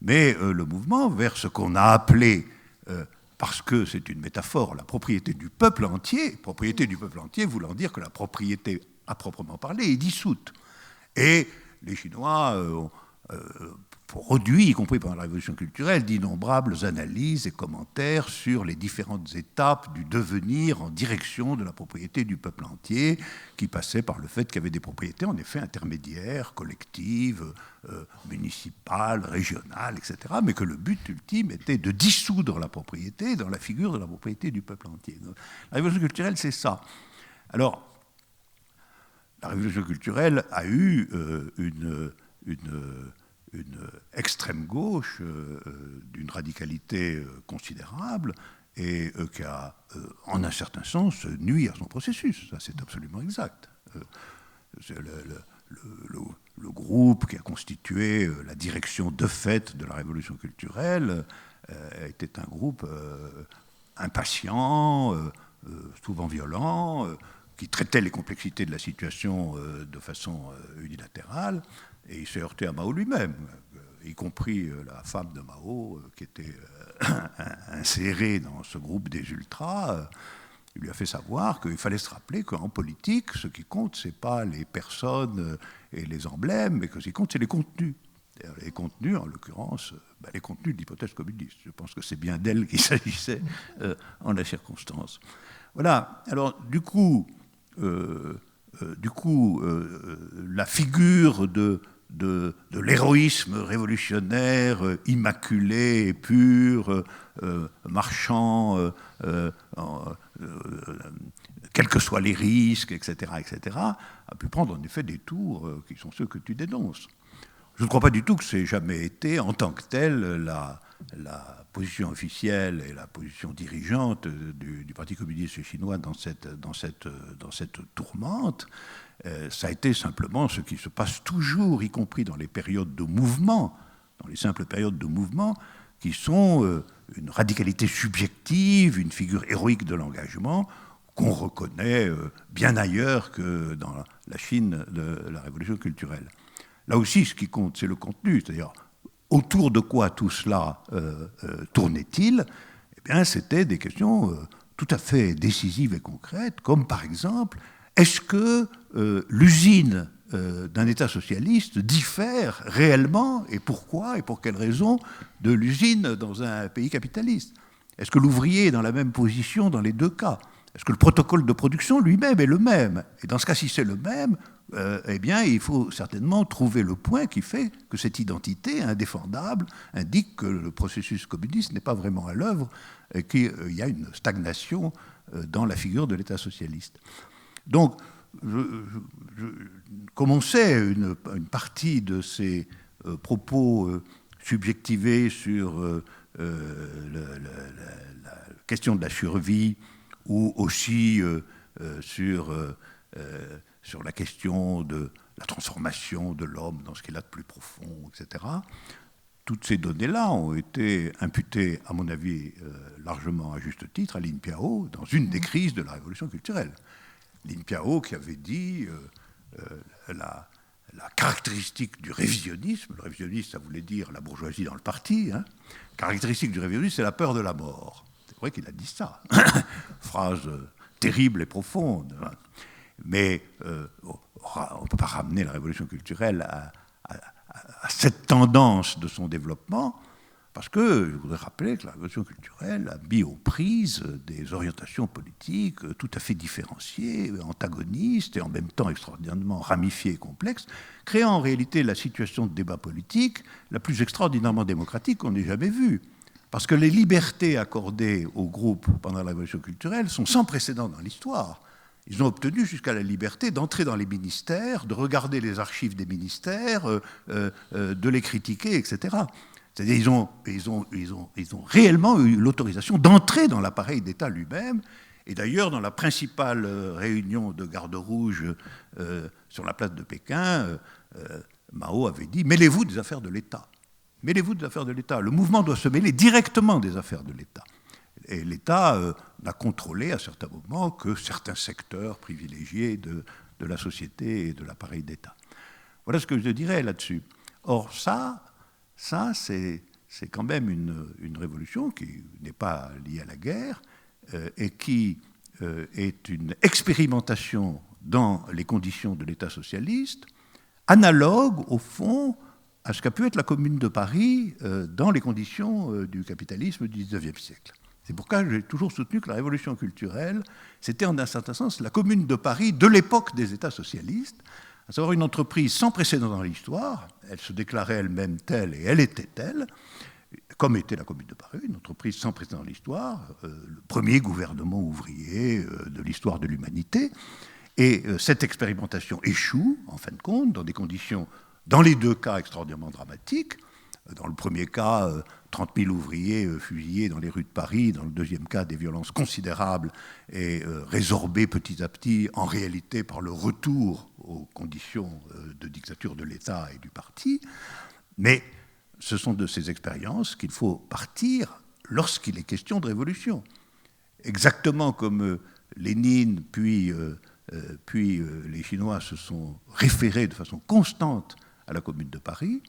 C: mais le mouvement vers ce qu'on a appelé, parce que c'est une métaphore, la propriété du peuple entier voulant dire que la propriété à proprement parler est dissoute. Et les Chinois ont produit, y compris pendant la révolution culturelle, d'innombrables analyses et commentaires sur les différentes étapes du devenir en direction de la propriété du peuple entier, qui passait par le fait qu'il y avait des propriétés en effet intermédiaires, collectives, municipales, régionales, etc., mais que le but ultime était de dissoudre la propriété dans la figure de la propriété du peuple entier. Donc, la révolution culturelle, c'est ça. Alors, la révolution culturelle a eu une extrême gauche d'une radicalité considérable et qui a, en un certain sens, nui à son processus. Ça, c'est absolument exact. Le groupe qui a constitué la direction de fait de la révolution culturelle était un groupe impatient, souvent violent, qui traitait les complexités de la situation de façon unilatérale. Et il s'est heurté à Mao lui-même, y compris la femme de Mao, qui était insérée dans ce groupe des ultras. Il lui a fait savoir qu'il fallait se rappeler qu'en politique, ce qui compte, ce n'est pas les personnes et les emblèmes, mais que ce qui compte, c'est les contenus. les contenus, en l'occurrence, les contenus de l'hypothèse communiste. Je pense que c'est bien d'elle qu'il s'agissait en la circonstance. Voilà. Alors, du coup, la figure de l'héroïsme révolutionnaire, immaculé, pur, marchand, quels que soient les risques, etc., a pu prendre en effet des tours qui sont ceux que tu dénonces. Je ne crois pas du tout que c'est jamais été, en tant que tel, la position officielle et la position dirigeante du Parti communiste chinois dans cette tourmente. Ça a été simplement ce qui se passe toujours, y compris dans les périodes de mouvement, dans les simples périodes de mouvement, qui sont une radicalité subjective, une figure héroïque de l'engagement, qu'on reconnaît bien ailleurs que dans la Chine de la révolution culturelle. Là aussi, ce qui compte, c'est le contenu, c'est-à-dire autour de quoi tout cela tournait-il? Eh bien, c'était des questions tout à fait décisives et concrètes, comme par exemple, est-ce que l'usine d'un État socialiste diffère réellement, et pourquoi, et pour quelles raisons, de l'usine dans un pays capitaliste? Est-ce que l'ouvrier est dans la même position dans les deux cas? Est-ce que le protocole de production lui-même est le même? Et dans ce cas, si c'est le même, eh bien, il faut certainement trouver le point qui fait que cette identité indéfendable indique que le processus communiste n'est pas vraiment à l'œuvre et qu'il y a une stagnation dans la figure de l'État socialiste. Donc, comme on sait, une partie de ces propos subjectivés sur la question de la survie ou aussi sur la question de la transformation de l'homme dans ce qu'il a de plus profond, etc. Toutes ces données-là ont été imputées, à mon avis, largement à juste titre, à Lin Piao dans une des crises de la révolution culturelle. Lin Piao qui avait dit la caractéristique du révisionnisme, le révisionnisme, ça voulait dire la bourgeoisie dans le parti, caractéristique du révisionnisme, c'est la peur de la mort. C'est vrai qu'il a dit ça. Phrase terrible et profonde. Mais on ne peut pas ramener la révolution culturelle à cette tendance de son développement, parce que je voudrais rappeler que la révolution culturelle a mis aux prises des orientations politiques tout à fait différenciées, antagonistes et en même temps extraordinairement ramifiées et complexes, créant en réalité la situation de débat politique la plus extraordinairement démocratique qu'on ait jamais vue. Parce que les libertés accordées aux groupes pendant la révolution culturelle sont sans précédent dans l'histoire. Ils ont obtenu jusqu'à la liberté d'entrer dans les ministères, de regarder les archives des ministères, de les critiquer, etc. C'est-à-dire ils ont réellement eu l'autorisation d'entrer dans l'appareil d'État lui-même. Et d'ailleurs, dans la principale réunion de garde rouge sur la place de Pékin, Mao avait dit « Mêlez-vous des affaires de l'État ». Mêlez-vous des affaires de l'État. Le mouvement doit se mêler directement des affaires de l'État. Et l'État n'a contrôlé à certains moments que certains secteurs privilégiés de la société et de l'appareil d'État. Voilà ce que je dirais là-dessus. Or, ça c'est quand même une révolution qui n'est pas liée à la guerre et qui est une expérimentation dans les conditions de l'État socialiste, analogue, au fond, à ce qu'a pu être la Commune de Paris dans les conditions du capitalisme du XIXe siècle. C'est pourquoi j'ai toujours soutenu que la révolution culturelle, c'était en un certain sens la Commune de Paris de l'époque des États socialistes, à savoir une entreprise sans précédent dans l'histoire. Elle se déclarait elle-même telle et elle était telle, comme était la Commune de Paris, une entreprise sans précédent dans l'histoire, le premier gouvernement ouvrier de l'histoire de l'humanité. Et cette expérimentation échoue, en fin de compte, dans des conditions, dans les deux cas, extraordinairement dramatiques. Dans le premier cas, 30 000 ouvriers fusillés dans les rues de Paris. Dans le deuxième cas, des violences considérables et résorbées petit à petit, en réalité, par le retour aux conditions de dictature de l'État et du parti. Mais ce sont de ces expériences qu'il faut partir lorsqu'il est question de révolution. Exactement comme Lénine, puis les Chinois se sont référés de façon constante à la Commune de Paris.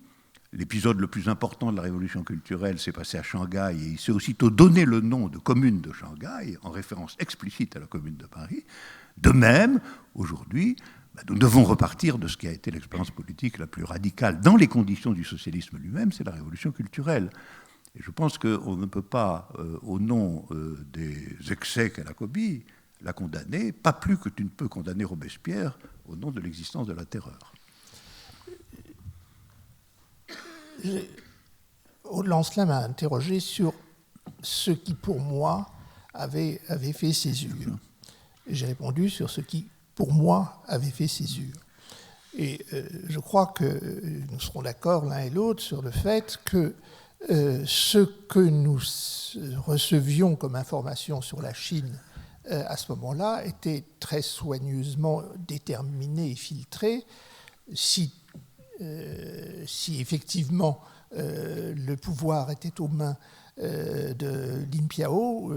C: L'épisode le plus important de la révolution culturelle s'est passé à Shanghai et il s'est aussitôt donné le nom de Commune de Shanghai en référence explicite à la Commune de Paris. De même, aujourd'hui, nous devons repartir de ce qui a été l'expérience politique la plus radicale dans les conditions du socialisme lui-même, c'est la révolution culturelle. Et je pense qu'on ne peut pas, au nom des excès qu'elle a commis, la condamner, pas plus que tu ne peux condamner Robespierre au nom de l'existence de la terreur.
B: Aude Lancelin m'a interrogé sur ce qui, pour moi, avait fait césure. J'ai répondu sur ce qui, pour moi, avait fait césure. Et je crois que nous serons d'accord l'un et l'autre sur le fait que ce que nous recevions comme information sur la Chine à ce moment-là était très soigneusement déterminé et filtré. Si effectivement le pouvoir était aux mains de Lin Piao,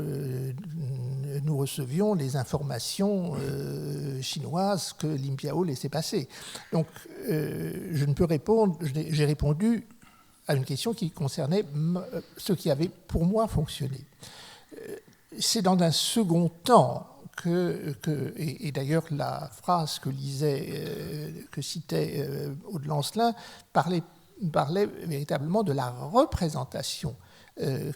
B: nous recevions les informations chinoises que Lin Piao laissait passer. Donc je ne peux répondre, j'ai répondu à une question qui concernait ce qui avait pour moi fonctionné. C'est dans un second temps et d'ailleurs la phrase que citait Aude Lancelin parlait véritablement de la représentation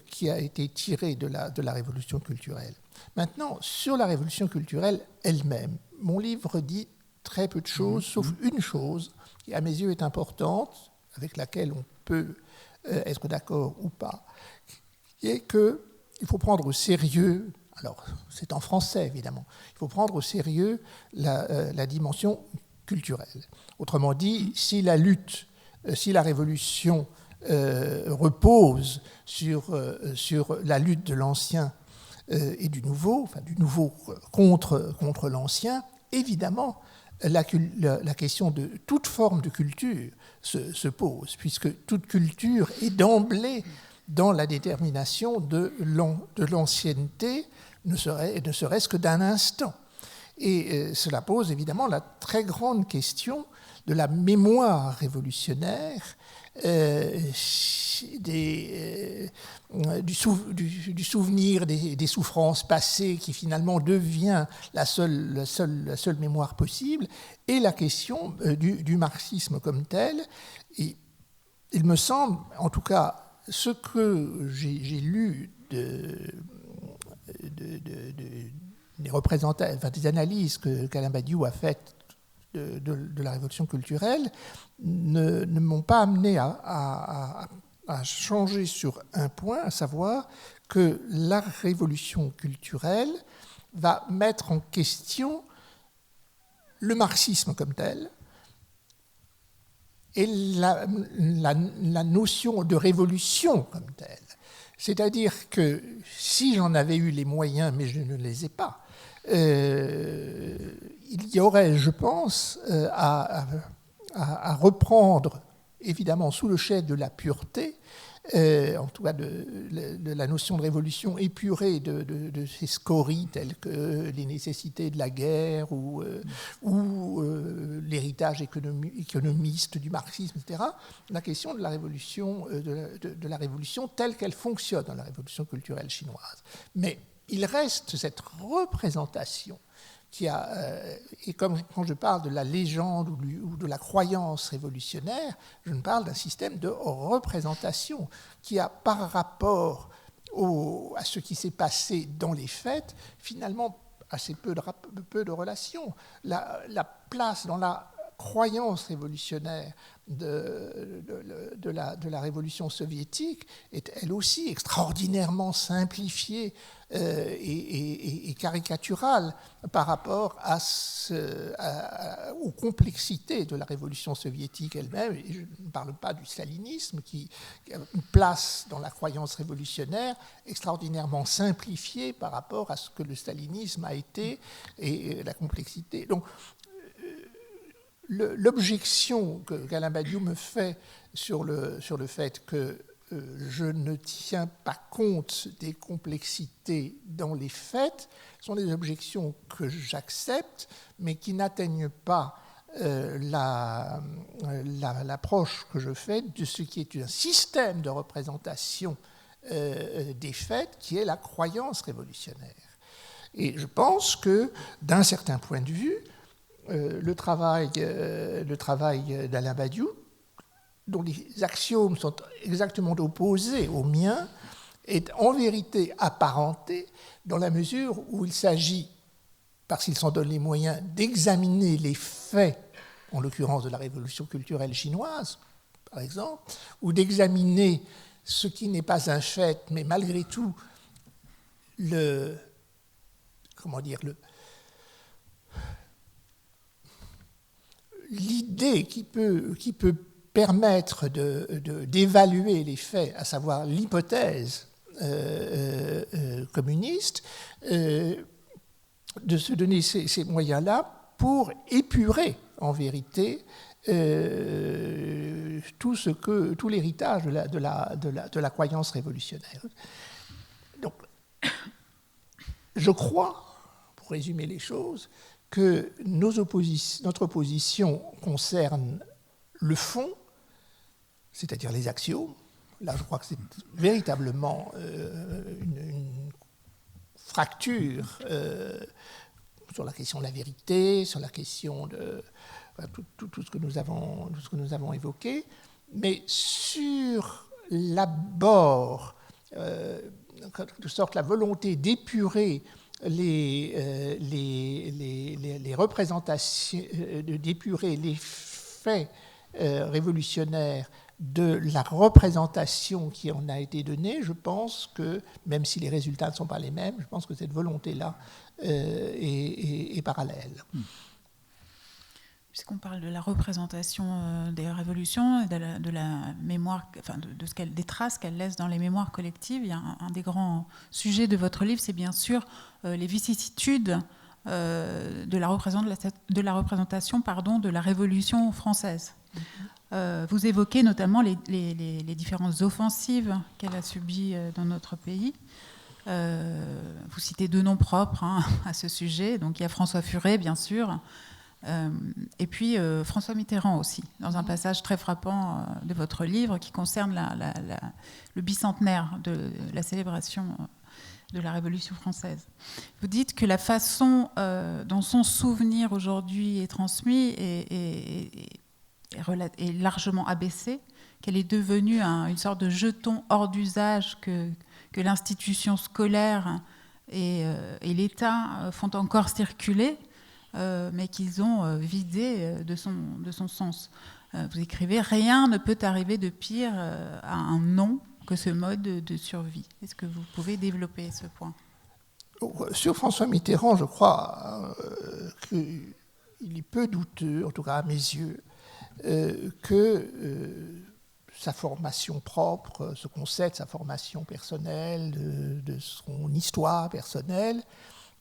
B: qui a été tirée de la révolution culturelle. Maintenant, sur la révolution culturelle elle-même, mon livre dit très peu de choses, sauf une chose qui, à mes yeux, est importante, avec laquelle on peut être d'accord ou pas, qui est qu'il faut prendre au sérieux, alors c'est en français évidemment, il faut prendre au sérieux la dimension culturelle. Autrement dit, si la révolution repose sur la lutte de l'ancien et du nouveau, contre l'ancien, évidemment, la question de toute forme de culture se pose, puisque toute culture est d'emblée dans la détermination de l'ancienneté, ne serait-ce que d'un instant. Et cela pose évidemment la très grande question de la mémoire révolutionnaire, du souvenir des souffrances passées qui finalement devient la seule mémoire possible, et la question du marxisme comme tel. Et il me semble, en tout cas, ce que j'ai lu des analyses qu'Alain Badiou a faites de la révolution culturelle ne m'ont pas amené à changer sur un point, à savoir que la révolution culturelle va mettre en question le marxisme comme tel et la notion de révolution comme telle. C'est-à-dire que si j'en avais eu les moyens, mais je ne les ai pas, il y aurait, je pense, à reprendre, évidemment, sous le chef de la pureté, en tout cas de la notion de révolution épurée de ces scories telles que les nécessités de la guerre ou l'héritage économiste du marxisme, etc., la question de la révolution, de la révolution telle qu'elle fonctionne dans la révolution culturelle chinoise. Mais il reste cette représentation et comme quand je parle de la légende ou de la croyance révolutionnaire, je ne parle d'un système de représentation qui a, par rapport à ce qui s'est passé dans les faits, finalement assez peu de relations. La place dans la croyance révolutionnaire de la révolution soviétique est elle aussi extraordinairement simplifiée et caricaturale par rapport aux complexités de la révolution soviétique elle-même. Et je ne parle pas du stalinisme qui a une place dans la croyance révolutionnaire extraordinairement simplifiée par rapport à ce que le stalinisme a été et la complexité. Donc, l'objection qu'Alain Badiou me fait sur le fait que je ne tiens pas compte des complexités dans les faits sont des objections que j'accepte, mais qui n'atteignent pas l'approche que je fais de ce qui est un système de représentation des faits, qui est la croyance révolutionnaire. Et je pense que, d'un certain point de vue, le travail d'Alain Badiou, dont les axiomes sont exactement opposés aux miens, est en vérité apparenté dans la mesure où il s'agit, parce qu'il s'en donne les moyens, d'examiner les faits, en l'occurrence de la révolution culturelle chinoise, par exemple, ou d'examiner ce qui n'est pas un fait, mais malgré tout, l'idée qui peut permettre d'évaluer les faits, à savoir l'hypothèse communiste, de se donner ces moyens-là pour épurer, en vérité, tout l'héritage de la croyance révolutionnaire. Donc, je crois, pour résumer les choses, que notre opposition concerne le fond, c'est-à-dire les axiomes. Là, je crois que c'est véritablement une fracture sur la question de la vérité, sur la question de tout ce que nous avons évoqué, mais sur l'abord, de sorte la volonté d'épurer les représentations, d'épurer les faits révolutionnaires de la représentation qui en a été donnée, je pense que, même si les résultats ne sont pas les mêmes, je pense que cette volonté-là est parallèle.
A: Puisqu'on parle de la représentation des révolutions et de la mémoire, enfin des traces qu'elles laissent dans les mémoires collectives, il y a un des grands sujets de votre livre, c'est bien sûr les vicissitudes de la représentation de la Révolution française. Vous évoquez notamment les différentes offensives qu'elle a subies dans notre pays. Vous citez deux noms propres à ce sujet. Donc il y a François Furet, bien sûr, et puis François Mitterrand aussi, dans un passage très frappant de votre livre qui concerne le bicentenaire de la célébration de la Révolution française. Vous dites que la façon dont son souvenir aujourd'hui est transmis est largement abaissée, qu'elle est devenue une sorte de jeton hors d'usage que l'institution scolaire et l'État font encore circuler, mais qu'ils ont vidé de son sens. Vous écrivez « Rien ne peut arriver de pire à un non que ce mode de survie ». Est-ce que vous pouvez développer ce point ?
B: Sur François Mitterrand, je crois qu'il est peu douteux, en tout cas à mes yeux, que sa formation propre, ce qu'on sait de sa formation personnelle, de son histoire personnelle,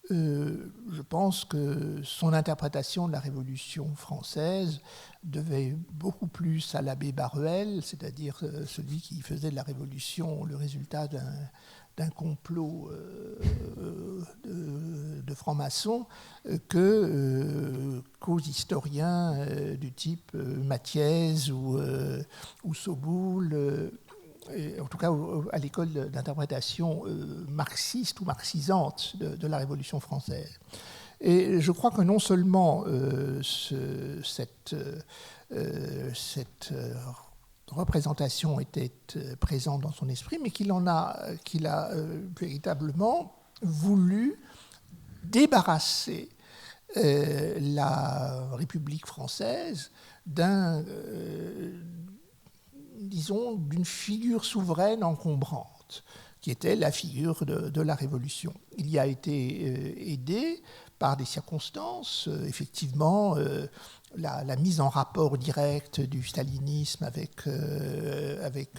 B: je pense que son interprétation de la Révolution française devait beaucoup plus à l'abbé Baruel, c'est-à-dire celui qui faisait de la Révolution le résultat d'un complot de francs-maçons, qu'aux historiens du type Mathiez ou Soboul, en tout cas à l'école d'interprétation marxiste ou marxisante de la Révolution française. Et je crois que non seulement cette représentation était présente dans son esprit, mais qu'il a véritablement voulu débarrasser la République française d'une figure souveraine encombrante, qui était la figure de la Révolution. Il y a été aidé par des circonstances, effectivement, la mise en rapport direct du stalinisme avec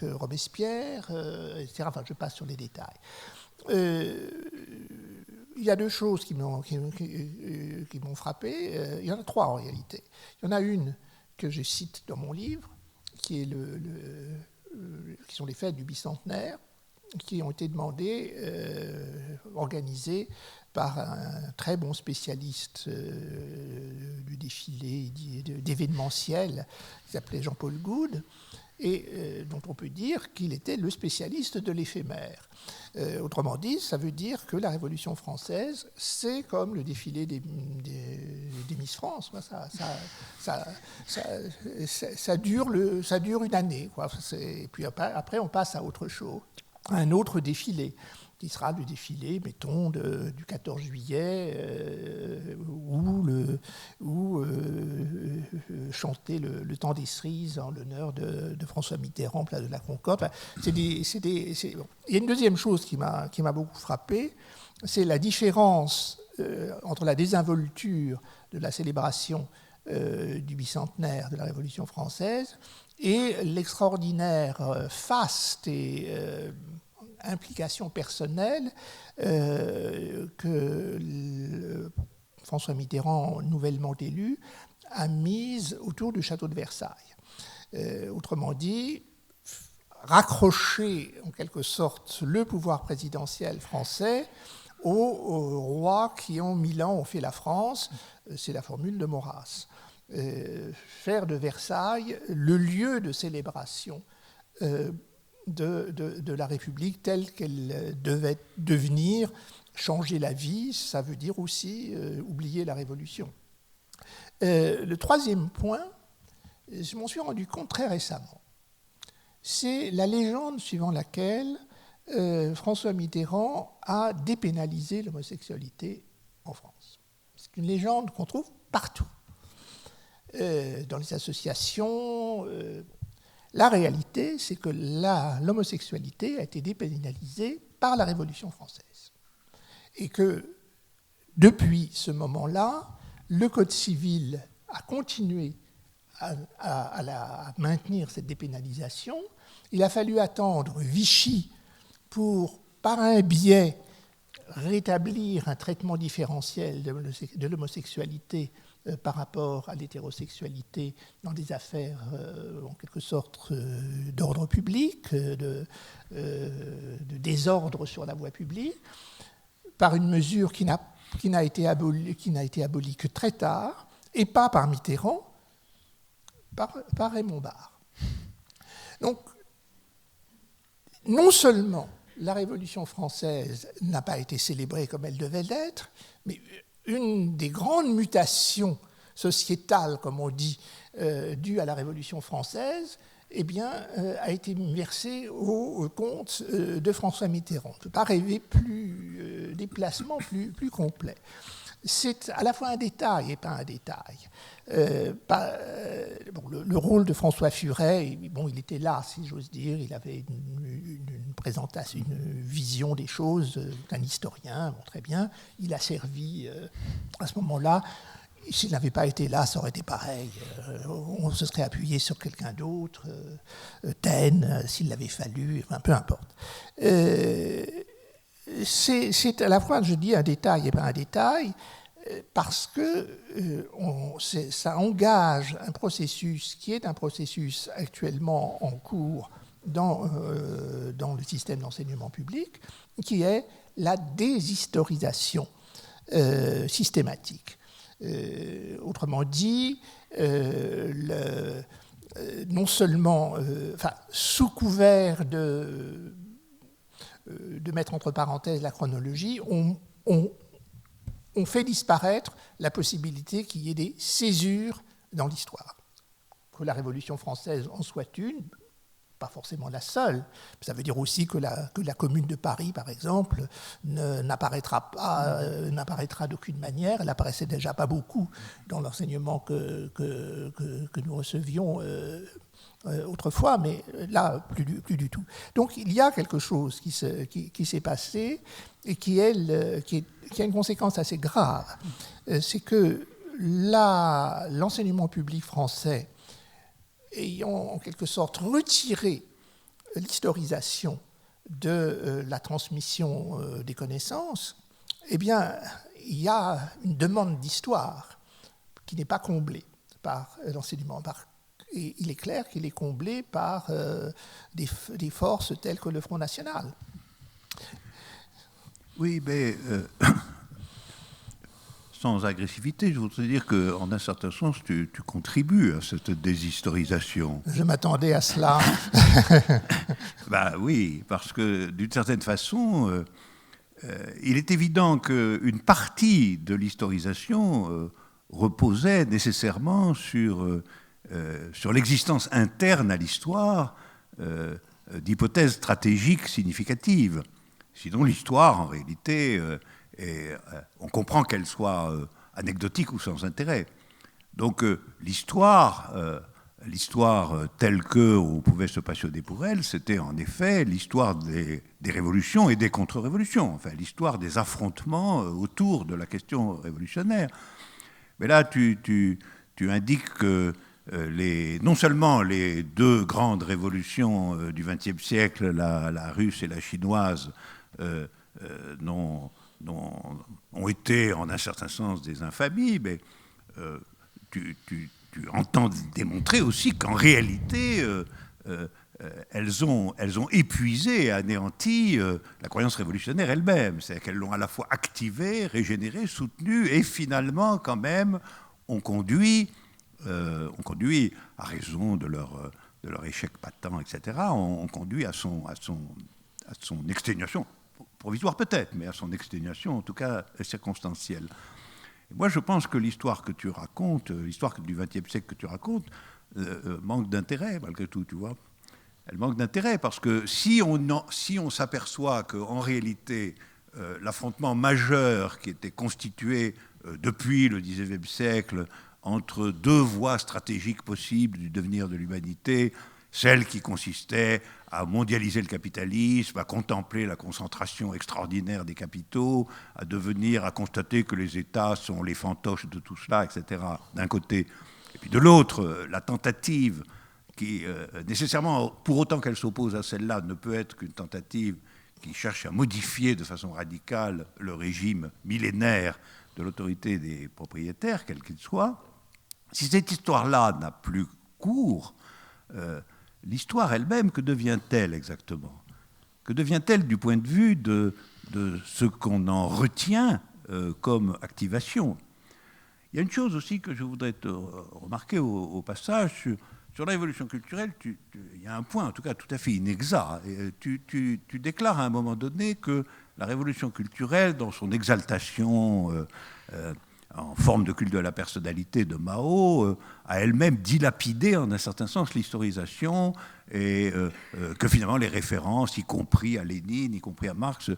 B: Robespierre, etc. Enfin, je passe sur les détails. Il y a deux choses qui m'ont frappé. Il y en a trois en réalité. Il y en a une que je cite dans mon livre, qui sont les fêtes du bicentenaire, qui ont été demandées, organisées par un très bon spécialiste du défilé d'événementiel qui s'appelait Jean-Paul Goude, et dont on peut dire qu'il était le spécialiste de l'éphémère. Autrement dit, ça veut dire que la Révolution française, c'est comme le défilé des Miss France. Ça dure une année, quoi. Et puis après, on passe à autre chose, à un autre défilé, qui sera le défilé, mettons, du 14 juillet, où chanter le temps des cerises en l'honneur de François Mitterrand, place de la Concorde. Enfin, bon. Il y a une deuxième chose qui m'a beaucoup frappé, c'est la différence entre la désinvolture de la célébration du bicentenaire de la Révolution française et l'extraordinaire faste et implication personnelle que François Mitterrand, nouvellement élu, a mise autour du château de Versailles. Autrement dit, raccrocher en quelque sorte le pouvoir présidentiel français aux rois qui en 1000 ans ont fait la France, c'est la formule de Maurras. Faire de Versailles le lieu de célébration de la République telle qu'elle devait devenir, changer la vie, ça veut dire aussi oublier la Révolution. Le troisième point, je m'en suis rendu compte très récemment, c'est la légende suivant laquelle François Mitterrand a dépénalisé l'homosexualité en France. C'est une légende qu'on trouve partout, dans les associations. La réalité, c'est que l'homosexualité a été dépénalisée par la Révolution française. Et que, depuis ce moment-là, le Code civil a continué à maintenir cette dépénalisation. Il a fallu attendre Vichy pour, par un biais, rétablir un traitement différentiel de l'homosexualité par rapport à l'hétérosexualité dans des affaires en quelque sorte d'ordre public, de désordre sur la voie publique, par une mesure qui n'a été abolie que très tard, et pas par Mitterrand, par Raymond Barre. Donc, non seulement la Révolution française n'a pas été célébrée comme elle devait l'être, mais une des grandes mutations sociétales, comme on dit, dues à la Révolution française, eh bien, a été versée au compte de François Mitterrand. On ne peut pas rêver plus déplacement plus complet. C'est à la fois un détail et pas un détail. Le rôle de François Furet, il était là, si j'ose dire, il avait une présentation, une vision des choses d'un historien, très bien. Il a servi à ce moment-là. S'il n'avait pas été là, ça aurait été pareil. On se serait appuyé sur quelqu'un d'autre, Taine, s'il l'avait fallu, enfin, peu importe. C'est à la fois, je dis, un détail et pas un détail, parce que ça engage un processus qui est un processus actuellement en cours dans le système d'enseignement public, qui est la déshistorisation systématique. Autrement dit, non seulement, sous couvert de mettre entre parenthèses la chronologie, on fait disparaître la possibilité qu'il y ait des césures dans l'histoire. Que la Révolution française en soit une, pas forcément la seule. Ça veut dire aussi que la Commune de Paris, par exemple, n'apparaîtra d'aucune manière. Elle apparaissait déjà pas beaucoup dans l'enseignement que nous recevions autrefois, mais là, plus du tout. Donc il y a quelque chose qui s'est passé et qui a une conséquence assez grave. C'est que l'enseignement public français, ayant en quelque sorte retiré l'historisation de la transmission des connaissances, eh bien, il y a une demande d'histoire qui n'est pas comblée par l'enseignement. Et il est clair qu'il est comblé par des forces telles que le Front National.
C: Oui, mais sans agressivité, je voudrais dire qu'en un certain sens, tu contribues à cette déshistorisation.
B: Je m'attendais à cela.
C: Ben oui, parce que d'une certaine façon, il est évident qu'une partie de l'historisation reposait nécessairement sur l'existence interne à l'histoire d'hypothèses stratégiques significatives. Sinon, l'histoire, en réalité, on comprend qu'elle soit anecdotique ou sans intérêt. Donc, l'histoire telle qu'on pouvait se passionner pour elle, c'était en effet l'histoire des révolutions et des contre-révolutions, enfin, l'histoire des affrontements autour de la question révolutionnaire. Mais là, tu indiques que non seulement les deux grandes révolutions du XXe siècle, la russe et la chinoise, ont été en un certain sens des infamies, mais tu entends démontrer aussi qu'en réalité, elles ont épuisé et anéanti la croyance révolutionnaire elle-même. C'est-à-dire qu'elles l'ont à la fois activée, régénérée, soutenue, et finalement, quand même, ont conduit, à raison de leur échec patent, etc., ont conduit à son exténuation, provisoire peut-être, mais à son exténuation, en tout cas circonstancielle. Et moi, je pense que l'histoire que tu racontes, l'histoire du XXe siècle que tu racontes, manque d'intérêt, malgré tout, tu vois. Elle manque d'intérêt, parce que si on s'aperçoit qu'en réalité, l'affrontement majeur qui était constitué depuis le XIXe siècle entre deux voies stratégiques possibles du devenir de l'humanité, celle qui consistait à mondialiser le capitalisme, à contempler la concentration extraordinaire des capitaux, à constater que les États sont les fantoches de tout cela, etc., d'un côté. Et puis de l'autre, la tentative qui, nécessairement, pour autant qu'elle s'oppose à celle-là, ne peut être qu'une tentative qui cherche à modifier de façon radicale le régime millénaire de l'autorité des propriétaires, quel qu'il soit. Si cette histoire-là n'a plus cours, l'histoire elle-même, que devient-elle exactement? Que devient-elle du point de vue de ce qu'on en retient comme activation? Il y a une chose aussi que je voudrais te remarquer au passage. Sur la révolution culturelle, il y a un point, en tout cas, tout à fait inexact. Tu déclares à un moment donné que la révolution culturelle, dans son exaltation en forme de culte de la personnalité de Mao, a elle-même dilapidé en un certain sens l'historisation, et que finalement les références, y compris à Lénine, y compris à Marx,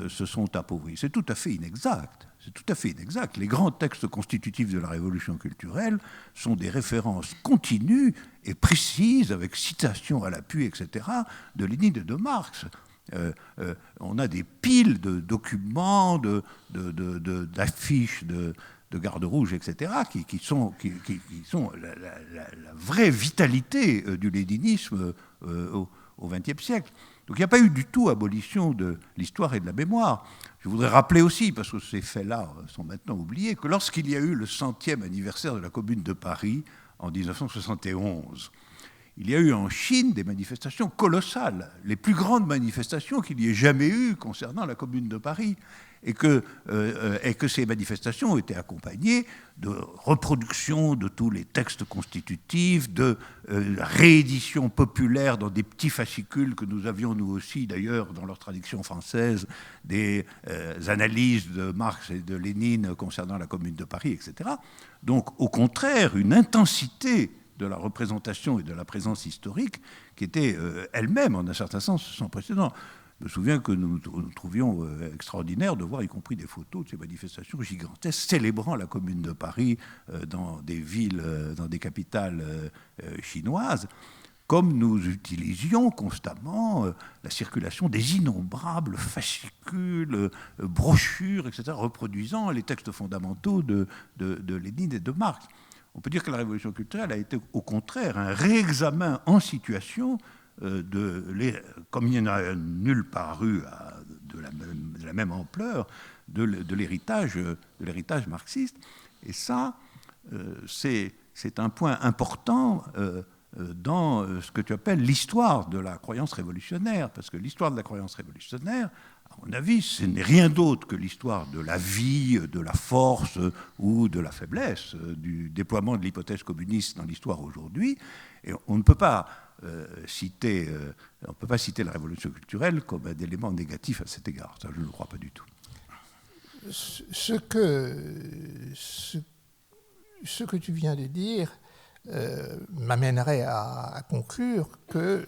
C: se sont appauvries. C'est tout à fait inexact. C'est tout à fait inexact. Les grands textes constitutifs de la révolution culturelle sont des références continues et précises, avec citation à l'appui, etc., de Lénine et de Marx. On a des piles de documents, d'affiches, de garde rouge, etc., qui sont la vraie vitalité du léninisme au XXe siècle. Donc il n'y a pas eu du tout abolition de l'histoire et de la mémoire. Je voudrais rappeler aussi, parce que ces faits-là sont maintenant oubliés, que lorsqu'il y a eu le 100e anniversaire de la Commune de Paris en 1971, il y a eu en Chine des manifestations colossales, les plus grandes manifestations qu'il y ait jamais eu concernant la Commune de Paris, et que ces manifestations ont été accompagnées de reproduction de tous les textes constitutifs, de réédition populaire dans des petits fascicules que nous avions nous aussi d'ailleurs dans leur traduction française, des analyses de Marx et de Lénine concernant la Commune de Paris, etc. Donc au contraire, une intensité de la représentation et de la présence historique qui était elle-même en un certain sens sans précédent. Je me souviens que nous trouvions extraordinaire de voir, y compris des photos de ces manifestations gigantesques célébrant la Commune de Paris dans des villes, dans des capitales chinoises, comme nous utilisions constamment la circulation des innombrables fascicules, brochures, etc., reproduisant les textes fondamentaux de Lénine et de Marx. On peut dire que la révolution culturelle a été au contraire un réexamen en situation comme il n'y en a nulle part eu de la même ampleur, de l'héritage marxiste. Et ça, c'est un point important dans ce que tu appelles l'histoire de la croyance révolutionnaire, parce que l'histoire de la croyance révolutionnaire à mon avis, ce n'est rien d'autre que l'histoire de la vie, de la force ou de la faiblesse, du déploiement de l'hypothèse communiste dans l'histoire aujourd'hui. Et on ne peut pas citer la révolution culturelle comme un élément négatif à cet égard. Ça, je ne le crois pas du tout.
B: Ce que tu viens de dire m'amènerait à conclure que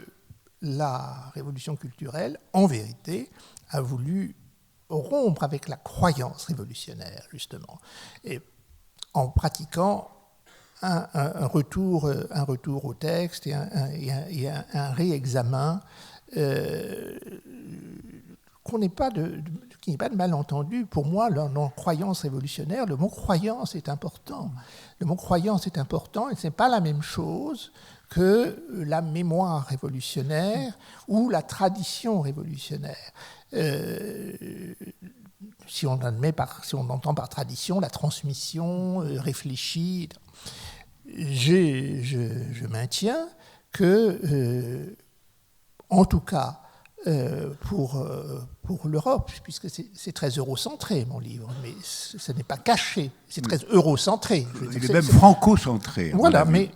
B: la révolution culturelle, en vérité, a voulu rompre avec la croyance révolutionnaire, justement, et en pratiquant un retour au texte et un réexamen qu'il n'y ait pas de malentendu. Pour moi, dans croyance révolutionnaire, le mot croyance est important. Le mot croyance est important et ce n'est pas la même chose que la mémoire révolutionnaire ou la tradition révolutionnaire. Si on entend par tradition la transmission réfléchie, je maintiens que, en tout cas, pour l'Europe, puisque c'est très eurocentré, mon livre, mais ce n'est pas caché, c'est très eurocentré.
C: Il est même franco-centré.
B: Voilà, mais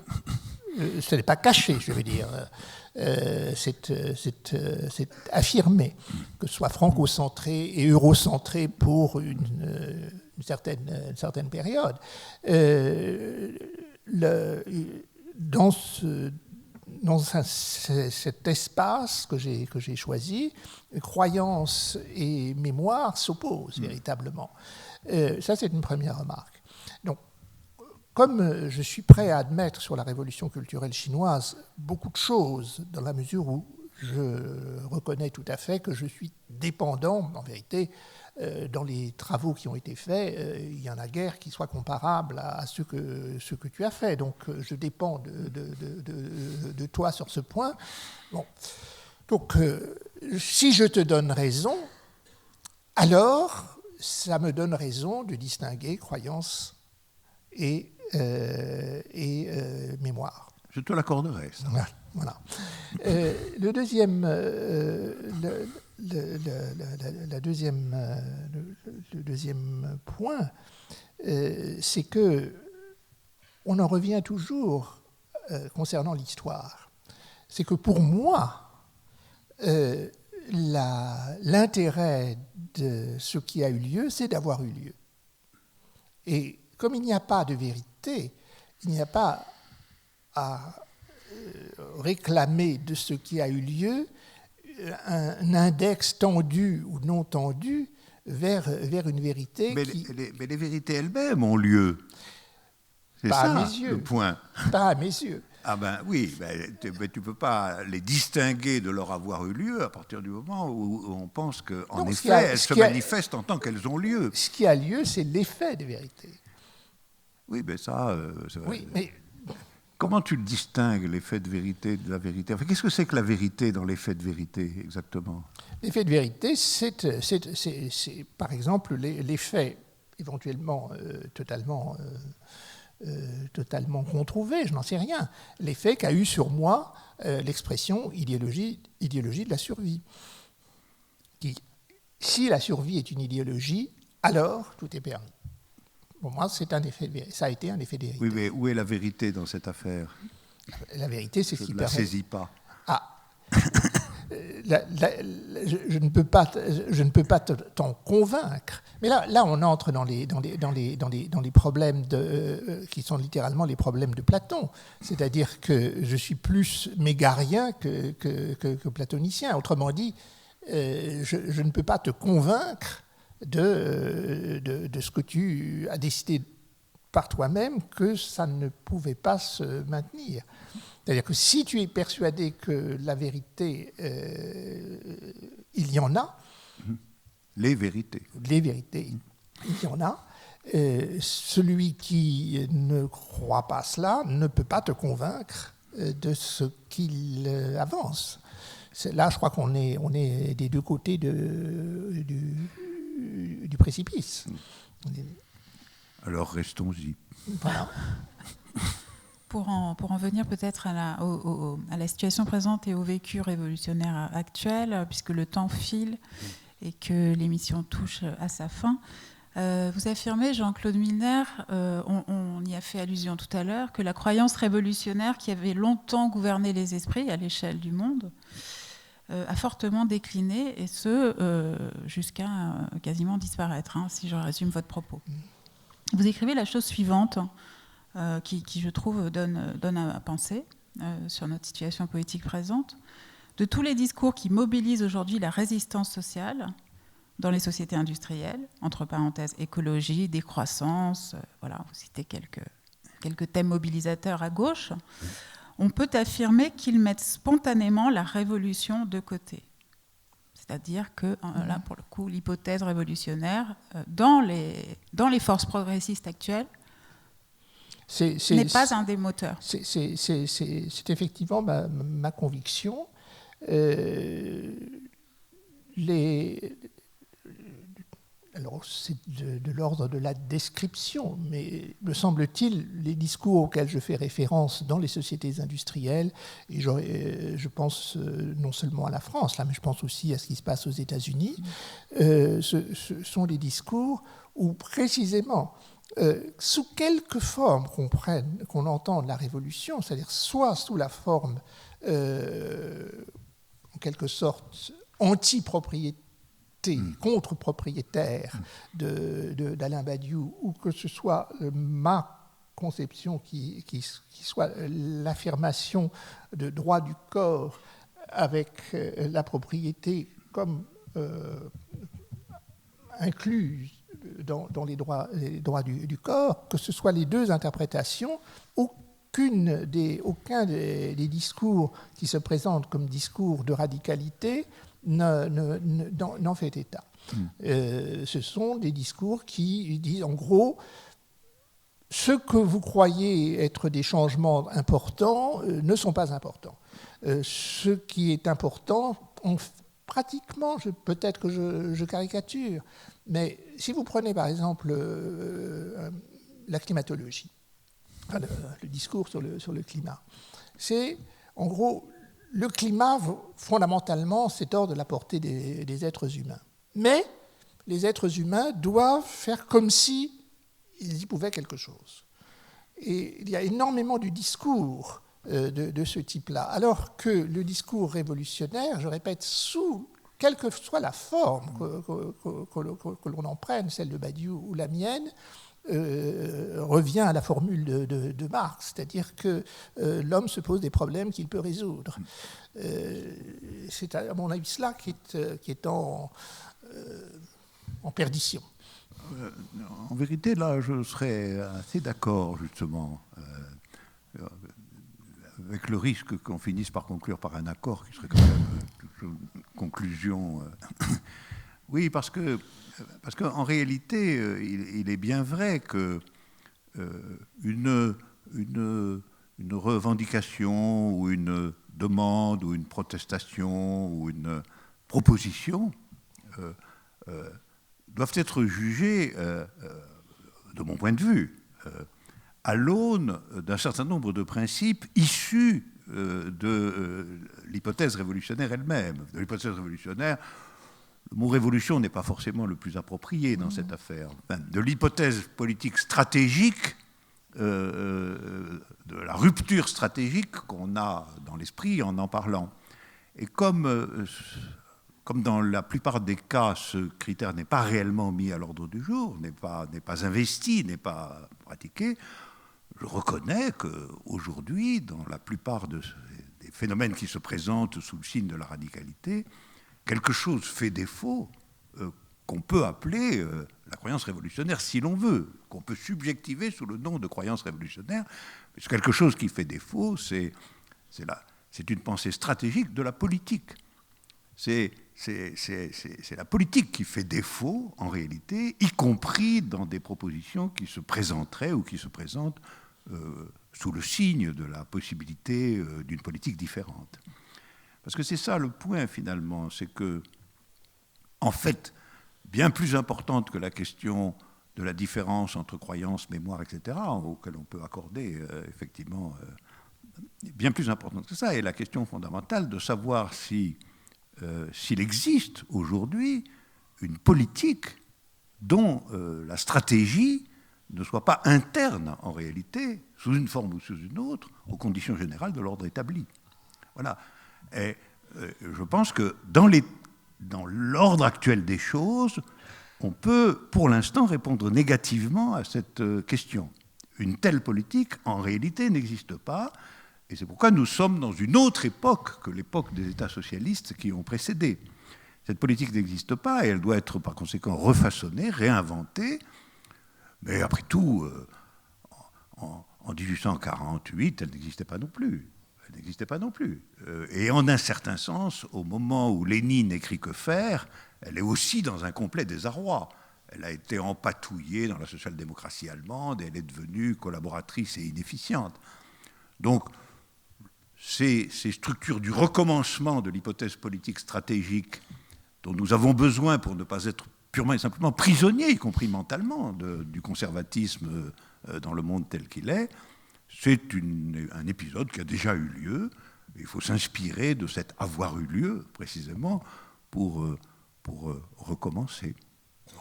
B: ce n'est pas caché, je veux dire. C'est affirmé, que ce soit franco-centré et eurocentré pour une certaine période. Dans cet espace que j'ai choisi, croyance et mémoire s'opposent véritablement. Ça, c'est une première remarque. Donc, comme je suis prêt à admettre sur la révolution culturelle chinoise beaucoup de choses, dans la mesure où je reconnais tout à fait que je suis dépendant, en vérité, dans les travaux qui ont été faits, il n'y en a guère qui soient comparables à ce que tu as fait. Donc, je dépends de toi sur ce point. Bon. Donc, si je te donne raison, alors ça me donne raison de distinguer croyance et mémoire.
C: Je te l'accorderai, ça.
B: Voilà. Le deuxième point, c'est que on en revient toujours concernant l'histoire. C'est que pour moi, l'intérêt de ce qui a eu lieu, c'est d'avoir eu lieu. Et comme il n'y a pas de vérité, il n'y a pas à réclamer de ce qui a eu lieu un index tendu ou non tendu vers une vérité
C: mais les vérités elles-mêmes ont lieu. C'est
B: pas
C: ça
B: à mes yeux.
C: Le point.
B: Pas à mes yeux.
C: Ah ben oui, tu ne peux pas les distinguer de leur avoir eu lieu à partir du moment où on pense qu'en effet, elles se manifestent en tant qu'elles ont lieu.
B: Ce qui a lieu, c'est l'effet de vérité.
C: Oui, mais ça...
B: oui, mais...
C: Comment tu le distingues, l'effet de vérité de la vérité? Enfin, qu'est-ce que c'est que la vérité dans l'effet de vérité, exactement?
B: L'effet de vérité, c'est par exemple l'effet éventuellement totalement controuvé, je n'en sais rien, l'effet qu'a eu sur moi l'expression idéologie de la survie. Si la survie est une idéologie, alors tout est permis. Pour moi, ça a été un effet de vérité.
C: Oui, mais où est la vérité dans cette affaire?
B: La vérité, c'est ce qui permet...
C: Je ne la saisis pas.
B: Ah je ne peux pas t'en convaincre. Mais là, on entre dans les problèmes qui sont littéralement les problèmes de Platon. C'est-à-dire que je suis plus mégarien que platonicien. Autrement dit, je ne peux pas te convaincre de ce que tu as décidé par toi-même que ça ne pouvait pas se maintenir. C'est-à-dire que si tu es persuadé que la vérité, il y en a...
C: Les vérités.
B: Les vérités, il y en a. Celui qui ne croit pas cela ne peut pas te convaincre de ce qu'il avance. Là, je crois qu'on est des deux côtés du précipice.
A: Alors
C: restons-y.
B: Voilà.
A: Pour en venir peut-être à la situation présente et au vécu révolutionnaire actuel, puisque le temps file et que l'émission touche à sa fin. Vous affirmez, Jean-Claude Milner, on y a fait allusion tout à l'heure, que la croyance révolutionnaire qui avait longtemps gouverné les esprits à l'échelle du monde a fortement décliné, et ce, jusqu'à quasiment disparaître, hein, si je résume votre propos. Vous écrivez la chose suivante, qui, je trouve, donne à penser sur notre situation politique présente. De tous les discours qui mobilisent aujourd'hui la résistance sociale dans les sociétés industrielles, entre parenthèses écologie, décroissance, voilà, vous citez quelques thèmes mobilisateurs à gauche, on peut affirmer qu'ils mettent spontanément la révolution de côté. C'est-à-dire que, là, pour le coup, l'hypothèse révolutionnaire, dans les forces progressistes actuelles, n'est pas un des moteurs.
B: C'est effectivement ma conviction. Alors, c'est de l'ordre de la description, mais me semble-t-il, les discours auxquels je fais référence dans les sociétés industrielles, et je pense non seulement à la France, là, mais je pense aussi à ce qui se passe aux États-Unis, ce sont des discours où précisément, sous quelque forme qu'on entende la révolution, c'est-à-dire soit sous la forme, en quelque sorte, anti-propriété, contre-propriétaire d'Alain Badiou, ou que ce soit ma conception qui soit l'affirmation de droit du corps avec la propriété comme incluse dans les droits du corps, que ce soit les deux interprétations, aucun des discours qui se présentent comme discours de radicalité n'en fait état. Ce sont des discours qui disent, en gros, ce que vous croyez être des changements importants ne sont pas importants. Ce qui est important, pratiquement, peut-être que je caricature, mais si vous prenez par exemple la climatologie, enfin, le discours sur le climat, c'est en gros, le climat, fondamentalement, c'est hors de la portée des êtres humains. Mais les êtres humains doivent faire comme si ils y pouvaient quelque chose. Et il y a énormément de discours de ce type-là, alors que le discours révolutionnaire, je répète, sous quelle que soit la forme que l'on en prenne, celle de Badiou ou la mienne, revient à la formule de Marx, c'est-à-dire que l'homme se pose des problèmes qu'il peut résoudre. C'est à mon avis cela qui est en perdition.
C: En vérité, là, je serais assez d'accord, justement, avec le risque qu'on finisse par conclure par un accord, qui serait quand même une conclusion. Oui, parce qu'en réalité, il est bien vrai que une revendication ou une demande ou une protestation ou une proposition doivent être jugées, de mon point de vue, à l'aune d'un certain nombre de principes issus de l'hypothèse révolutionnaire elle-même. De l'hypothèse révolutionnaire, le mot révolution n'est pas forcément le plus approprié dans cette affaire. Enfin, de l'hypothèse politique stratégique, de la rupture stratégique qu'on a dans l'esprit en parlant. Et comme dans la plupart des cas, ce critère n'est pas réellement mis à l'ordre du jour, n'est pas investi, n'est pas pratiqué, je reconnais qu'aujourd'hui, dans la plupart des phénomènes qui se présentent sous le signe de la radicalité, quelque chose fait défaut qu'on peut appeler la croyance révolutionnaire, si l'on veut, qu'on peut subjectiver sous le nom de croyance révolutionnaire. Mais c'est quelque chose qui fait défaut, c'est une pensée stratégique de la politique. C'est la politique qui fait défaut, en réalité, y compris dans des propositions qui se présenteraient ou qui se présentent sous le signe de la possibilité d'une politique différente. Parce que c'est ça le point, finalement, c'est que, en fait, bien plus importante que la question de la différence entre croyance, mémoire, etc., auquel on peut accorder, effectivement, bien plus importante que ça, est la question fondamentale de savoir s'il existe aujourd'hui une politique dont la stratégie ne soit pas interne, en réalité, sous une forme ou sous une autre, aux conditions générales de l'ordre établi. Voilà. Et je pense que dans l'ordre actuel des choses, on peut, pour l'instant, répondre négativement à cette question. Une telle politique, en réalité, n'existe pas, et c'est pourquoi nous sommes dans une autre époque que l'époque des États socialistes qui ont précédé. Cette politique n'existe pas, et elle doit être, par conséquent, refaçonnée, réinventée. Mais après tout, en 1848, elle n'existait pas non plus. Elle n'existait pas non plus. Et en un certain sens, au moment où Lénine n'écrit que faire, elle est aussi dans un complet désarroi. Elle a été empatouillée dans la social-démocratie allemande et elle est devenue collaboratrice et inefficiente. Donc, ces structures du recommencement de l'hypothèse politique stratégique dont nous avons besoin pour ne pas être purement et simplement prisonnier, y compris mentalement, du conservatisme dans le monde tel qu'il est, c'est un épisode qui a déjà eu lieu. Il faut s'inspirer de cet avoir eu lieu, précisément, pour recommencer.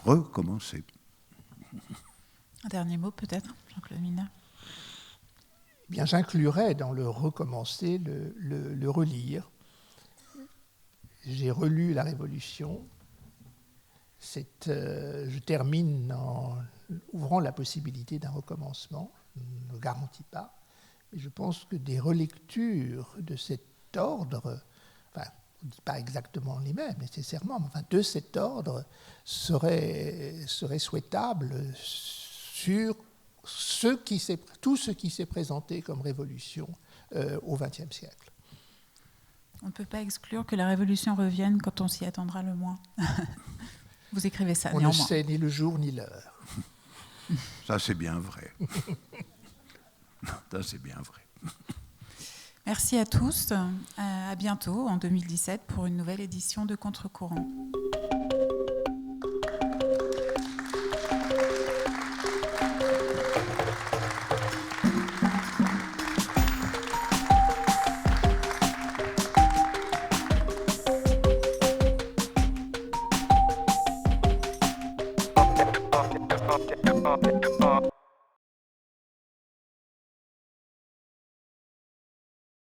C: Recommencer.
A: Un dernier mot, peut-être, Jean-Claude Mineur.
B: Bien, j'inclurais dans le recommencer le relire. J'ai relu La Révolution. Je termine en ouvrant la possibilité d'un recommencement. Je ne le garantis pas. Mais je pense que des relectures de cet ordre, enfin, on ne dit pas exactement les mêmes nécessairement, mais enfin, de cet ordre seraient souhaitables sur tout ce qui s'est présenté comme révolution au XXe siècle.
A: On ne peut pas exclure que la révolution revienne quand on s'y attendra le moins. Vous écrivez ça, néanmoins.
B: On ne sait ni le jour ni l'heure.
C: Ça, c'est bien vrai. Ça, c'est bien vrai.
A: Merci à tous. À bientôt, en 2017, pour une nouvelle édition de Contre-courant.